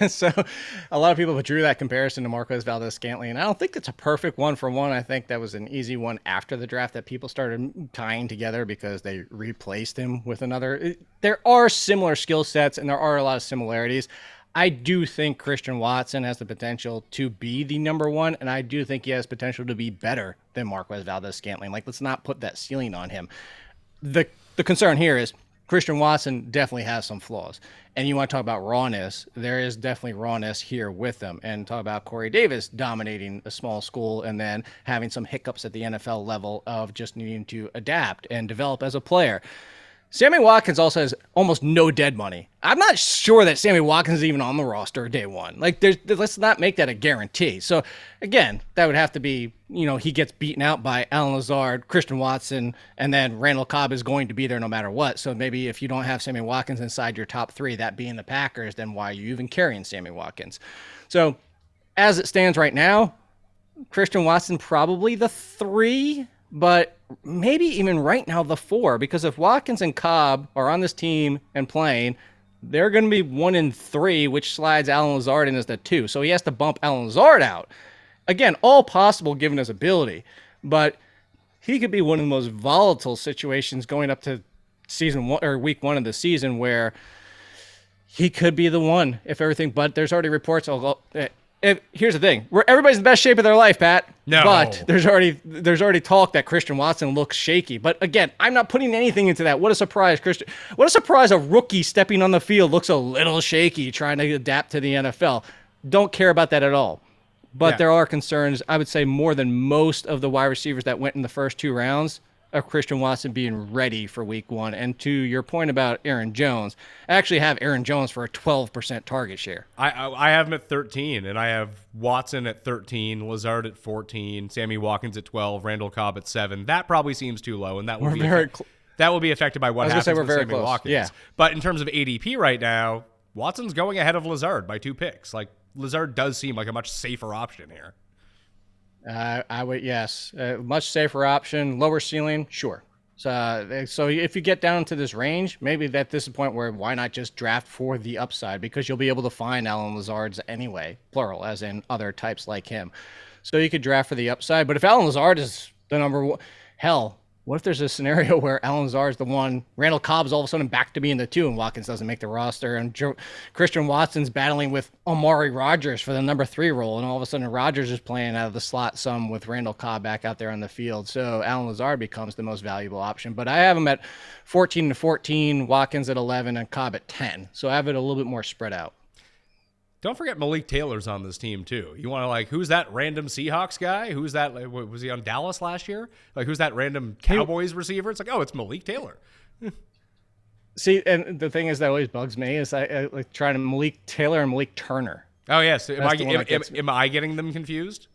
Speaker 4: So a lot of people drew that comparison to Marquez Valdez-Scantling, and I don't think it's a perfect one-for-one. I think that was an easy one after the draft that people started tying together because they replaced him with another. There are similar skill sets, and there are a lot of similarities. I do think Christian Watson has the potential to be the number 1, and I do think he has potential to be better than Marquez Valdez-Scantling. Like, let's not put that ceiling on him. The concern here is Christian Watson definitely has some flaws. And you want to talk about rawness, there is definitely rawness here with them. And talk about Corey Davis dominating a small school and then having some hiccups at the NFL level of just needing to adapt and develop as a player. Sammy Watkins also has almost no dead money. I'm not sure that Sammy Watkins is even on the roster day one. Like, let's not make that a guarantee. So, again, that would have to be, he gets beaten out by Allen Lazard, Christian Watson, and then Randall Cobb is going to be there no matter what. So maybe if you don't have Sammy Watkins inside your top 3, that being the Packers, then why are you even carrying Sammy Watkins? So, as it stands right now, Christian Watson probably the 3, but maybe even right now the 4, because if Watkins and Cobb are on this team and playing, they're going to be 1 and 3, which slides Allen Lazard in as the 2. So he has to bump Allen Lazard out. Again, all possible given his ability, but he could be one of the most volatile situations going up to season 1 or week 1 of the season where he could be the one if everything, but there's already reports. Here's the thing: everybody's in the best shape of their life, Pat.
Speaker 3: No.
Speaker 4: But there's already talk that Christian Watson looks shaky. But again, I'm not putting anything into that. What a surprise, Christian! What a surprise! A rookie stepping on the field looks a little shaky, trying to adapt to the NFL. Don't care about that at all. But there are concerns. I would say more than most of the wide receivers that went in the first 2 rounds of Christian Watson being ready for week 1. And to your point about Aaron Jones, I actually have Aaron Jones for a 12% target share.
Speaker 3: I have him at 13, and I have Watson at 13, Lazard at 14, Sammy Watkins at 12, Randall Cobb at 7. That probably seems too low, and that will be affected by what happens with Sammy Watkins. Yeah. But in terms of ADP right now, Watson's going ahead of Lazard by 2 picks. Like, Lazard does seem like a much safer option here.
Speaker 4: I would, yes. Much safer option, lower ceiling, sure. So if you get down to this range, maybe at this point where why not just draft for the upside, because you'll be able to find Allen Lazards anyway, plural, as in other types like him. So you could draft for the upside. But if Allen Lazard is the number 1, hell, what if there's a scenario where Allen Lazard is the 1, Randall Cobb's all of a sudden back to being the 2, and Watkins doesn't make the roster, and Christian Watson's battling with Amari Rodgers for the number 3 role, and all of a sudden Rodgers is playing out of the slot some with Randall Cobb back out there on the field. So Allen Lazard becomes the most valuable option. But I have him at 14 to 14, Watkins at 11, and Cobb at 10. So I have it a little bit more spread out.
Speaker 3: Don't forget Malik Taylor's on this team, too. You want to, who's that random Seahawks guy? Who's that? Was he on Dallas last year? Who's that random Cowboys receiver? It's it's Malik Taylor.
Speaker 4: See, and the thing is that always bugs me is I like trying to Malik Taylor and Malik Turner.
Speaker 3: Oh, yes. Am I getting them confused?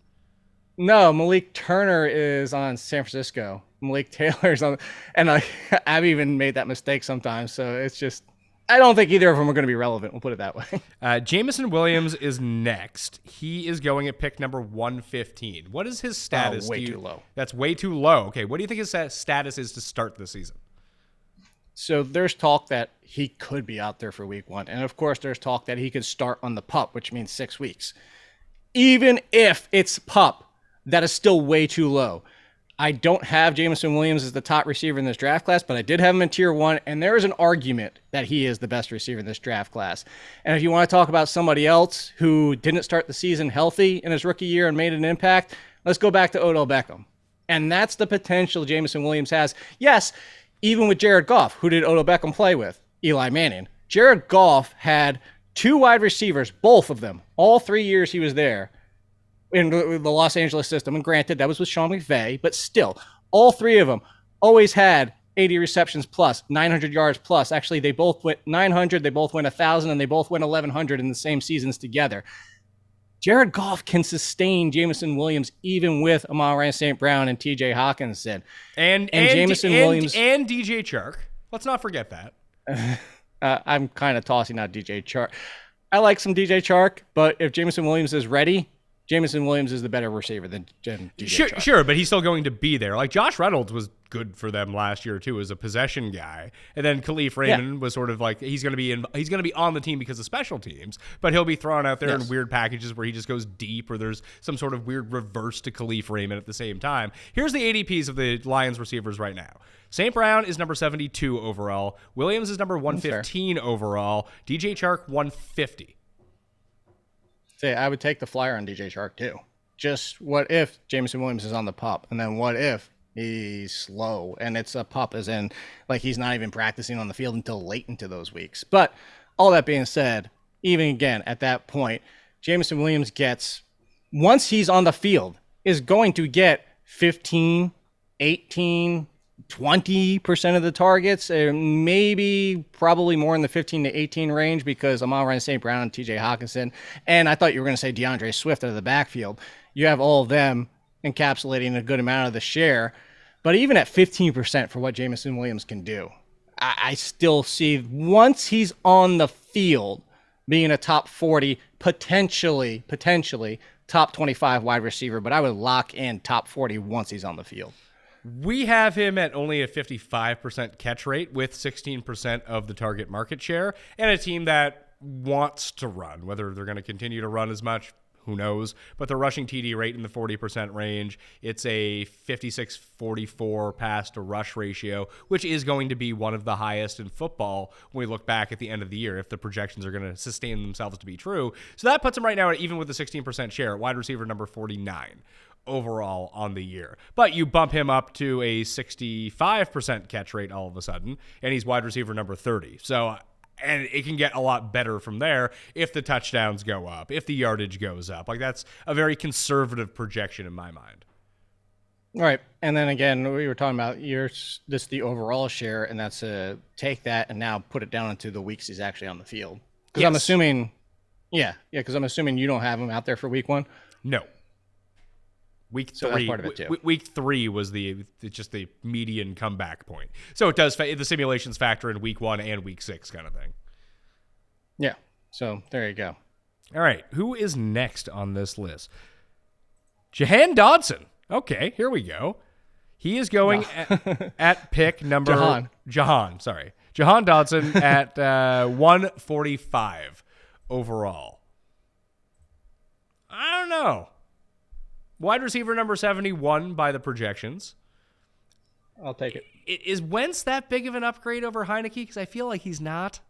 Speaker 4: No, Malik Turner is on San Francisco. Malik Taylor's on, and I've even made that mistake sometimes. So it's just, I don't think either of them are going to be relevant. We'll put it that way.
Speaker 3: Jameson Williams is next. He is going at pick number 115. What is his status?
Speaker 4: Way too low.
Speaker 3: That's way too low. Okay, what do you think his status is to start the season?
Speaker 4: So there's talk that he could be out there for week 1. And of course, there's talk that he could start on the PUP, which means 6 weeks. Even if it's PUP, that is still way too low. I don't have Jameson Williams as the top receiver in this draft class, but I did have him in tier 1, and there is an argument that he is the best receiver in this draft class. And if you want to talk about somebody else who didn't start the season healthy in his rookie year and made an impact, let's go back to Odell Beckham. And that's the potential Jameson Williams has. Yes, even with Jared Goff, who did Odell Beckham play with? Eli Manning. Jared Goff had 2 wide receivers, both of them, all 3 years he was there, in the Los Angeles system. And granted, that was with Sean McVay, but still, all 3 of them always had 80 receptions plus, 900 yards plus. Actually, they both went 900, they both went 1,000, and they both went 1,100 in the same seasons together. Jared Goff can sustain Jameson Williams even with Amon-Ra St. Brown and TJ Hawkinson.
Speaker 3: And
Speaker 4: Jameson Williams.
Speaker 3: And DJ Chark. Let's not forget that.
Speaker 4: I'm kind of tossing out DJ Chark. I like some DJ Chark, but if Jameson Williams is ready, Jameson Williams is the better receiver than DJ Chark.
Speaker 3: Sure, but he's still going to be there. Like Josh Reynolds was good for them last year too as a possession guy, and then Khalif Raymond was sort of like he's going to be on the team because of special teams, but he'll be thrown out there in weird packages where he just goes deep, or there's some sort of weird reverse to Khalif Raymond at the same time. Here's the ADPs of the Lions receivers right now. St. Brown is number 72 overall. Williams is number 115 overall. DJ Chark 150.
Speaker 4: Say, I would take the flyer on DJ Chark too. Just what if Jameson Williams is on the pup, and then what if he's slow and it's a pup, as in like he's not even practicing on the field until late into those weeks. But all that being said, even again at that point, Jameson Williams gets, once he's on the field, is going to get 15, 18, 20% of the targets, maybe probably more in the 15 to 18 range because Amon-Ra St. Brown and TJ Hawkinson. And I thought you were going to say DeAndre Swift out of the backfield. You have all of them encapsulating a good amount of the share. But even at 15% for what Jameson Williams can do, I still see once he's on the field being a top 40, potentially top 25 wide receiver. But I would lock in top 40 once he's on the field.
Speaker 3: We have him at only a 55% catch rate with 16% of the target market share, and a team that wants to run. Whether they're going to continue to run as much, who knows? But the rushing TD rate in the 40% range, it's a 56-44 pass to rush ratio, which is going to be one of the highest in football when we look back at the end of the year, if the projections are going to sustain themselves to be true. So that puts him right now, even with the 16% share, at wide receiver number 49. Overall on the year. But you bump him up to a 65% catch rate all of a sudden, and he's wide receiver number 30. So, and it can get a lot better from there if the touchdowns go up, if the yardage goes up. Like, that's a very conservative projection in my mind.
Speaker 4: All right. And then again, we were talking about this the overall share, and that's take that and now put it down into the weeks he's actually on the field. Because I'm assuming, because I'm assuming you don't have him out there for week one.
Speaker 3: No. Week 3,
Speaker 4: that's part of it too.
Speaker 3: Week 3 was just the median comeback point. So it does, the simulations factor in week 1 and week 6 kind of thing.
Speaker 4: Yeah. So there you go.
Speaker 3: All right. Who is next on this list? Jahan Dotson. Okay, here we go. He is going at pick number... Jahan Dotson at 145 overall. I don't know. Wide receiver number 71 by the projections.
Speaker 4: I'll take it.
Speaker 3: Is Wentz that big of an upgrade over Heineke? Because I feel like he's not.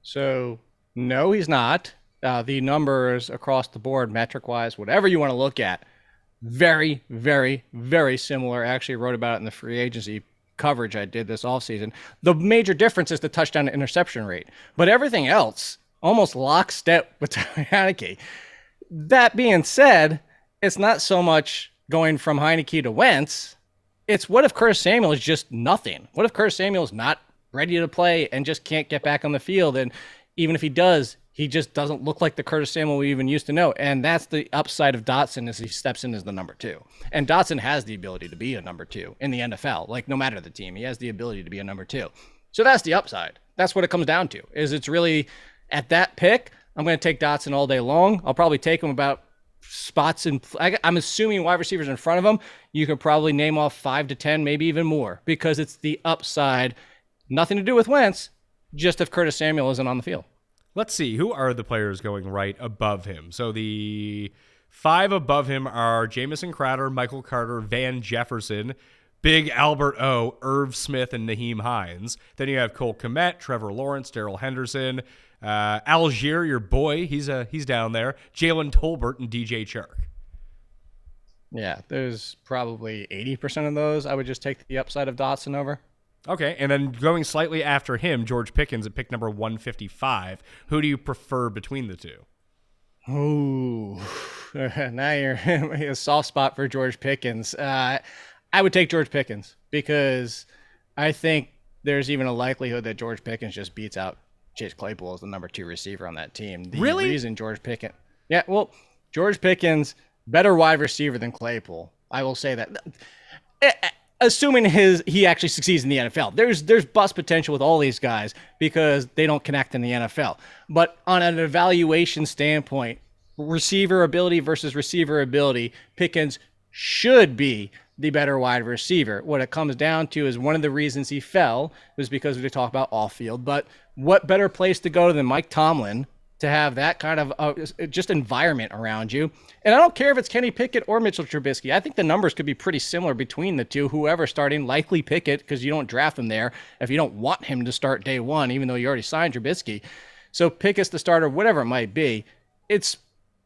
Speaker 4: So, no, he's not. The numbers across the board, metric-wise, whatever you want to look at, very, very, very similar. I actually wrote about it in the free agency coverage I did this offseason. The major difference is the touchdown to interception rate. But everything else, almost lockstep with Heineke. That being said, it's not so much going from Heineke to Wentz. It's what if Curtis Samuel is just nothing? What if Curtis Samuel is not ready to play and just can't get back on the field? And even if he does, he just doesn't look like the Curtis Samuel we even used to know. And that's the upside of Dotson as he steps in as the number 2. And Dotson has the ability to be a number 2 in the NFL. Like, no matter the team, he has the ability to be a number 2. So that's the upside. That's what it comes down to, is it's really at that pick, I'm going to take Dotson all day long. I'll probably take him about spots in, I'm assuming wide receivers in front of him. You could probably name off 5 to 10, maybe even more, because it's the upside. Nothing to do with Wentz, just if Curtis Samuel isn't on the field.
Speaker 3: Let's see. Who are the players going right above him? So the 5 above him are Jamison Crowder, Michael Carter, Van Jefferson, Big Albert O, Irv Smith, and Naheem Hines. Then you have Cole Kmet, Trevor Lawrence, Darrell Henderson, Algier, your boy, he's down there, Jalen Tolbert, and DJ Chark.
Speaker 4: Yeah, there's probably 80% of those I would just take the upside of Dotson over.
Speaker 3: Okay, and then going slightly after him, George Pickens at pick number 155. Who do you prefer between the two?
Speaker 4: Ooh, now you're a soft spot for George Pickens. I would take George Pickens because I think there's even a likelihood that George Pickens just beats out Chase Claypool as the number 2 receiver on that team. The reason George Pickens, George Pickens, better wide receiver than Claypool. I will say that. Assuming he actually succeeds in the NFL. There's bust potential with all these guys because they don't connect in the NFL. But on an evaluation standpoint, receiver ability versus receiver ability, Pickens should be the better wide receiver. What it comes down to is one of the reasons he fell was because we talk about off field. But what better place to go than Mike Tomlin to have that kind of just environment around you? And I don't care if it's Kenny Pickett or Mitchell Trubisky. I think the numbers could be pretty similar between the two. Whoever's starting, likely Pickett, because you don't draft him there if you don't want him to start day one, even though you already signed Trubisky. So Pickett's the starter, whatever it might be.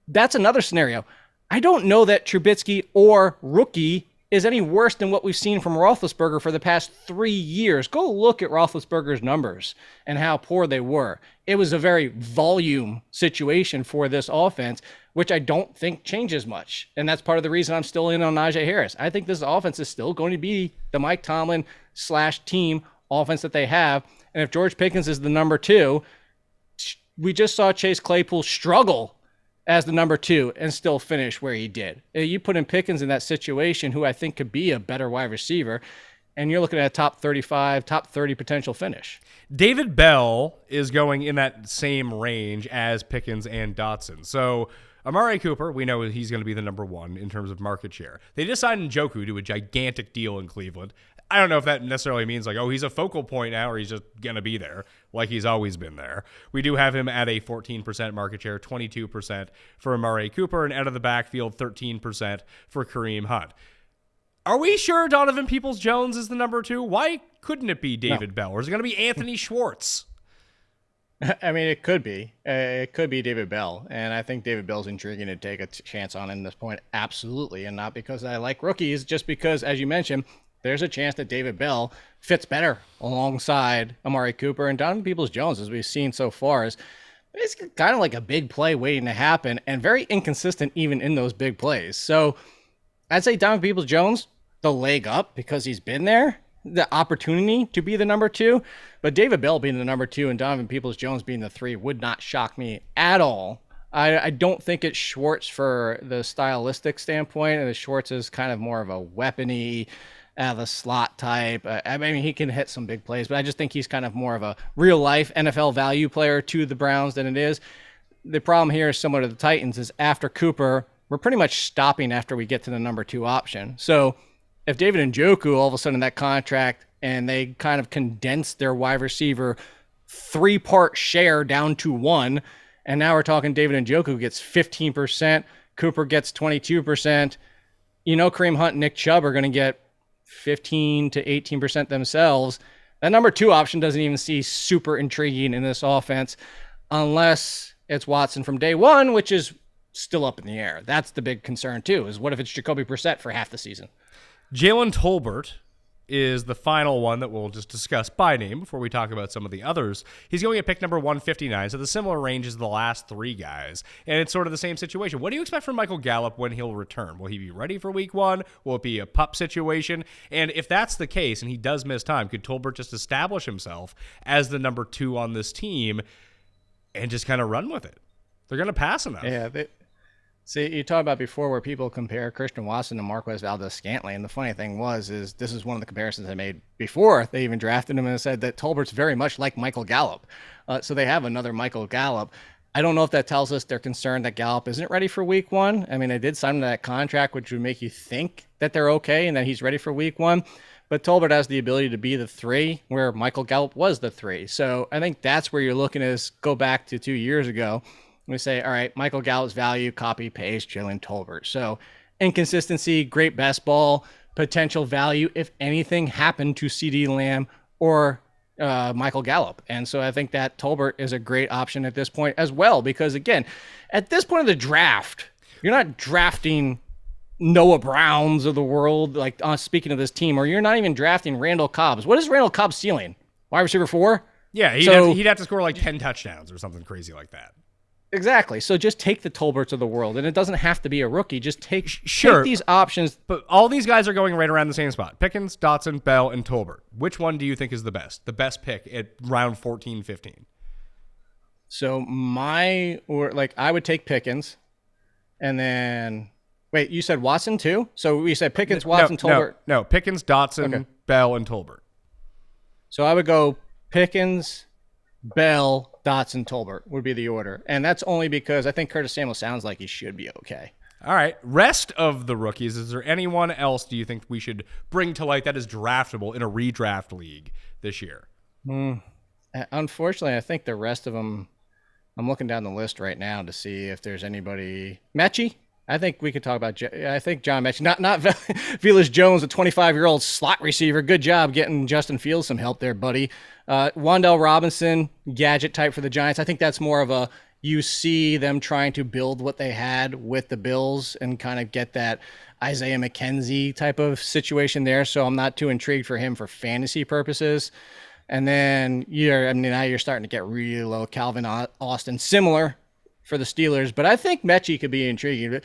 Speaker 4: That's another scenario. I don't know that Trubisky or rookie is any worse than what we've seen from Roethlisberger for the past 3 years. Go look at Roethlisberger's numbers and how poor they were. It was a very volume situation for this offense, which I don't think changes much. And that's part of the reason I'm still in on Najee Harris. I think this offense is still going to be the Mike Tomlin / team offense that they have. And if George Pickens is the number 2, we just saw Chase Claypool struggle as the number 2 and still finish where he did. You put in Pickens in that situation, who I think could be a better wide receiver, and you're looking at a top 35, top 30 potential finish.
Speaker 3: David Bell is going in that same range as Pickens and Dotson. So Amari Cooper, we know he's going to be the number 1 in terms of market share. They just signed Njoku to a gigantic deal in Cleveland. I don't know if that necessarily means like, oh, he's a focal point now or he's just going to be there like he's always been there. We do have him at a 14% market share, 22% for Amari Cooper, and out of the backfield, 13% for Kareem Hunt. Are we sure Donovan Peoples-Jones is the number 2? Why couldn't it be David Bell? Or is it going to be Anthony Schwartz?
Speaker 4: I mean, it could be. It could be David Bell. And I think David Bell's intriguing to take a chance on in this point. Absolutely. And not because I like rookies, just because, as you mentioned, there's a chance that David Bell fits better alongside Amari Cooper. And Donovan Peoples-Jones, as we've seen so far, is it's kind of like a big play waiting to happen and very inconsistent even in those big plays. So I'd say Donovan Peoples-Jones, the leg up because he's been there, the opportunity to be the number 2. But David Bell being the number 2 and Donovan Peoples-Jones being the 3 would not shock me at all. I don't think it's Schwartz for the stylistic standpoint. And Schwartz is kind of more of a weapony, the slot type. I mean, he can hit some big plays, but I just think he's kind of more of a real-life NFL value player to the Browns than it is. The problem here is similar to the Titans, is after Cooper, we're pretty much stopping after we get to the number 2 option. So if David Njoku all of a sudden in that contract and they kind of condense their wide receiver 3-part share down to 1, and now we're talking David Njoku gets 15%, Cooper gets 22%, Kareem Hunt and Nick Chubb are going to get 15 to 18% themselves. That number 2 option doesn't even seem super intriguing in this offense unless it's Watson from day one, which is still up in the air. That's the big concern too, is what if it's Jacoby Brissett for half the season?
Speaker 3: Jalen Tolbert is the final one that we'll just discuss by name before we talk about some of the others. He's going at pick number 159, so the similar range as the last 3 guys, and it's sort of the same situation. What do you expect from Michael Gallup when he'll return? Will he be ready for week 1? Will it be a pup situation? And if that's the case and he does miss time, could Tolbert just establish himself as the number 2 on this team and just kind of run with it? They're going to pass enough.
Speaker 4: Yeah, see, you talked about before where people compare Christian Watson to Marquez Valdez-Scantling, and the funny thing is this is one of the comparisons I made before they even drafted him, and said that Tolbert's very much like Michael Gallup. So they have another Michael Gallup. I don't know if that tells us they're concerned that Gallup isn't ready for week 1. I mean, they did sign him to that contract, which would make you think that they're okay and that he's ready for week 1. But Tolbert has the ability to be the 3 where Michael Gallup was the 3. So I think that's where you're looking is go back to 2 years ago. We say, all right, Michael Gallup's value, copy, paste, Jalen Tolbert. So inconsistency, great best ball, potential value if anything happened to CeeDee Lamb or Michael Gallup. And so I think that Tolbert is a great option at this point as well, because again, at this point of the draft, you're not drafting Noah Browns of the world, like speaking of this team, or you're not even drafting Randall Cobb's. What is Randall Cobb's ceiling? Wide receiver 4?
Speaker 3: Yeah, he'd have to score like 10 touchdowns or something crazy like that.
Speaker 4: Exactly. So just take the Tolberts of the world, and it doesn't have to be a rookie. Just take these options.
Speaker 3: But all these guys are going right around the same spot. Pickens, Dotson, Bell, and Tolbert. Which one do you think is the best? The best pick at round 14, 15?
Speaker 4: So I would take Pickens, and then wait, you said Watson too? So we said Pickens, Watson, Tolbert.
Speaker 3: No, Pickens, Dotson, Bell, and Tolbert.
Speaker 4: So I would go Pickens, Bell, Dotson, Tolbert would be the order. And that's only because I think Curtis Samuel sounds like he should be okay.
Speaker 3: All right. Rest of the rookies, is there anyone else do you think we should bring to light that is draftable in a redraft league this year?
Speaker 4: Unfortunately, I think the rest of them, I'm looking down the list right now to see if there's anybody. Mechie? I think we could talk about. I think John Mechie, not Velus Jones, a 25-year-old slot receiver. Good job getting Justin Fields some help there, buddy. Wan'Dale Robinson, gadget type for the Giants. I think that's more of a you see them trying to build what they had with the Bills and kind of get that Isaiah McKenzie type of situation there. So I'm not too intrigued for him for fantasy purposes. And then now you're starting to get really low. Calvin Austin, similar for the Steelers, but I think Mechie could be intriguing.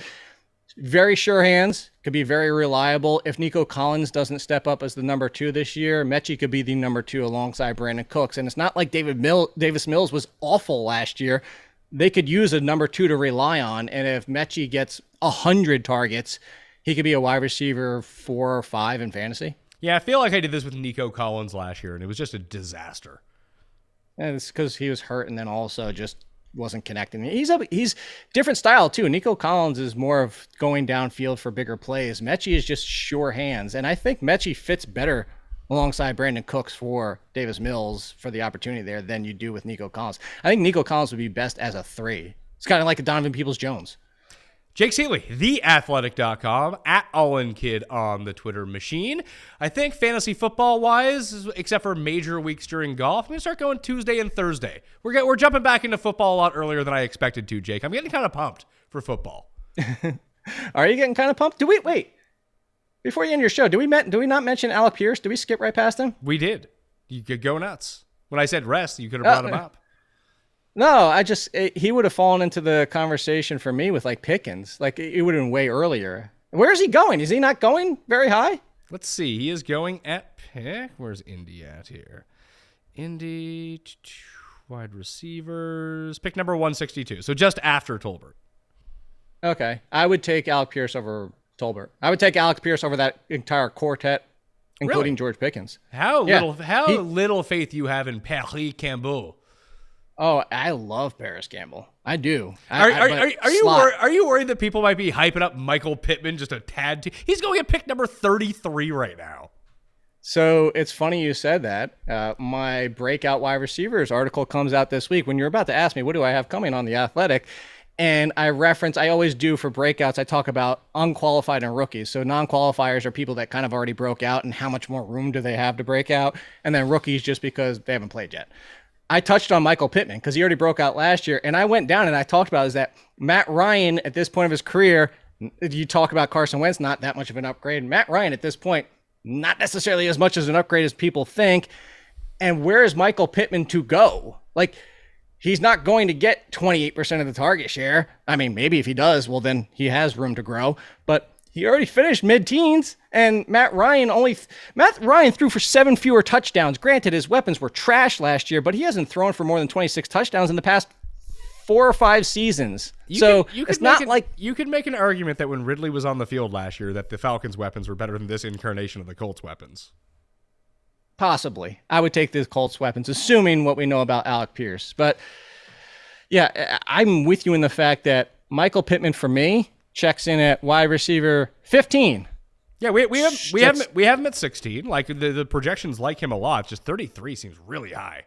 Speaker 4: Very sure hands, could be very reliable. If Nico Collins doesn't step up as the number 2 this year, Mechie could be the number 2 alongside Brandon Cooks. And it's not like Davis Mills was awful last year. They could use a number 2 to rely on. And if Mechie gets 100 targets, he could be a wide receiver 4 or 5 in fantasy.
Speaker 3: Yeah, I feel like I did this with Nico Collins last year, and it was just a disaster.
Speaker 4: And it's because he was hurt and then also just wasn't connecting. He's different style too. Nico Collins is more of going downfield for bigger plays. Mechie is just sure hands. And I think Mechie fits better alongside Brandon Cooks for Davis Mills for the opportunity there than you do with Nico Collins. I think Nico Collins would be best as a 3. It's kind of like a Donovan Peoples-Jones.
Speaker 3: Jake Ciely, theathletic.com, at AllenKid on the Twitter machine. I think fantasy football-wise, except for major weeks during golf, I'm going to start going Tuesday and Thursday. We're jumping back into football a lot earlier than I expected to, Jake. I'm getting kind of pumped for football.
Speaker 4: Are you getting kind of pumped? Wait. Before you end your show, do we not mention Alec Pierce? Did we skip right past him?
Speaker 3: We did. You could go nuts. When I said rest, you could have brought him up.
Speaker 4: No, he would have fallen into the conversation for me with like Pickens. Like it would have been way earlier. Where is he going? Is he not going very high?
Speaker 3: Let's see. He is going at pick. Where's Indy at here? Indy, wide receivers, pick number 162. So just after Tolbert.
Speaker 4: Okay. I would take Alec Pierce over Tolbert. I would take Alec Pierce over that entire quartet, including
Speaker 3: Really?
Speaker 4: George Pickens.
Speaker 3: How little faith you have in Paris Campbell.
Speaker 4: Oh, I love Paris Campbell. I do.
Speaker 3: Are you worried that people might be hyping up Michael Pittman just a tad too? He's going at pick number 33 right now.
Speaker 4: So it's funny you said that. My breakout wide receivers article comes out this week. When you're about to ask me, what do I have coming on The Athletic? And I always do for breakouts, I talk about unqualified and rookies. So non-qualifiers are people that kind of already broke out and how much more room do they have to break out. And then rookies just because they haven't played yet. I touched on Michael Pittman because he already broke out last year. And I went down and I talked about is that Matt Ryan at this point of his career, you talk about Carson Wentz, not that much of an upgrade. Matt Ryan at this point, not necessarily as much as an upgrade as people think. And where is Michael Pittman to go? Like, he's not going to get 28% of the target share. I mean, maybe if he does, well, then he has room to grow. But he already finished mid-teens, and Matt Ryan threw for 7 fewer touchdowns. Granted, his weapons were trash last year, but he hasn't thrown for more than 26 touchdowns in the past 4 or 5 seasons. You
Speaker 3: could make an argument that when Ridley was on the field last year, that the Falcons' weapons were better than this incarnation of the Colts' weapons.
Speaker 4: Possibly. I would take the Colts weapons, assuming what we know about Alec Pierce. But yeah, I'm with you in the fact that Michael Pittman, for me, checks in at wide receiver 15.
Speaker 3: Yeah, we have him at 16. Like the projections like him a lot. Just 33 seems really high.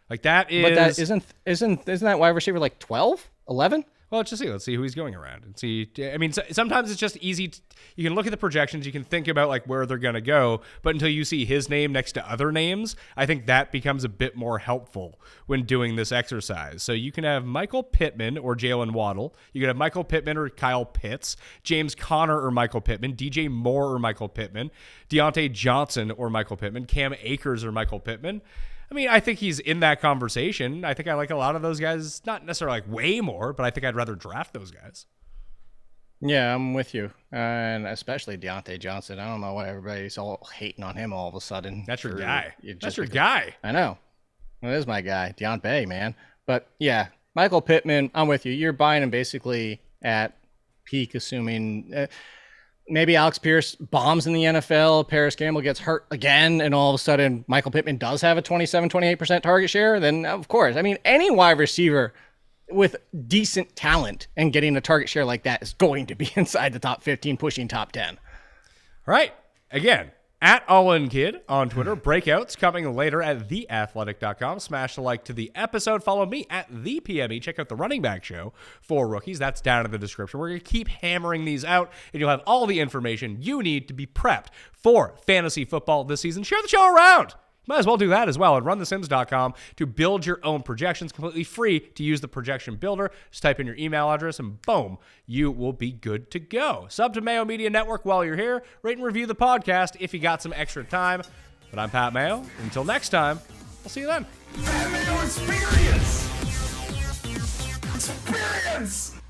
Speaker 3: Like that is.
Speaker 4: But that isn't that wide receiver like 12, 11?
Speaker 3: Well, let's see who he's going around and see. I mean, sometimes it's just easy. You can look at the projections. You can think about like where they're going to go. But until you see his name next to other names, I think that becomes a bit more helpful when doing this exercise. So you can have Michael Pittman or Jalen Waddle. You can have Michael Pittman or Kyle Pitts, James Conner or Michael Pittman, DJ Moore or Michael Pittman, Deontay Johnson or Michael Pittman, Cam Akers or Michael Pittman. I mean, I think he's in that conversation. I think I like a lot of those guys, not necessarily like way more, but I think I'd rather draft those guys.
Speaker 4: Yeah, I'm with you. And especially Deontay Johnson. I don't know why everybody's all hating on him all of a sudden.
Speaker 3: That's your guy. That's
Speaker 4: Just
Speaker 3: your
Speaker 4: because-
Speaker 3: guy.
Speaker 4: I know. That is my guy, Deontay, man. But yeah, Michael Pittman, I'm with you. You're buying him basically at peak, assuming maybe Alex Pierce bombs in the NFL, Paris Campbell gets hurt again, and all of a sudden Michael Pittman does have a 27, 28% target share, then of course. I mean, any wide receiver with decent talent and getting a target share like that is going to be inside the top 15, pushing top 10.
Speaker 3: All right. Again, at AllInKid on Twitter. Breakouts coming later at theathletic.com. Smash the like to the episode. Follow me at the PME. Check out the running back show for rookies. That's down in the description. We're going to keep hammering these out, and you'll have all the information you need to be prepped for fantasy football this season. Share the show around. Might as well do that as well at runthesims.com to build your own projections, completely free to use the projection builder. Just type in your email address and boom, you will be good to go. Sub to Mayo Media Network while you're here. Rate and review the podcast if you got some extra time. But I'm Pat Mayo. Until next time, I'll see you then.
Speaker 2: Pat Mayo Experience! Experience!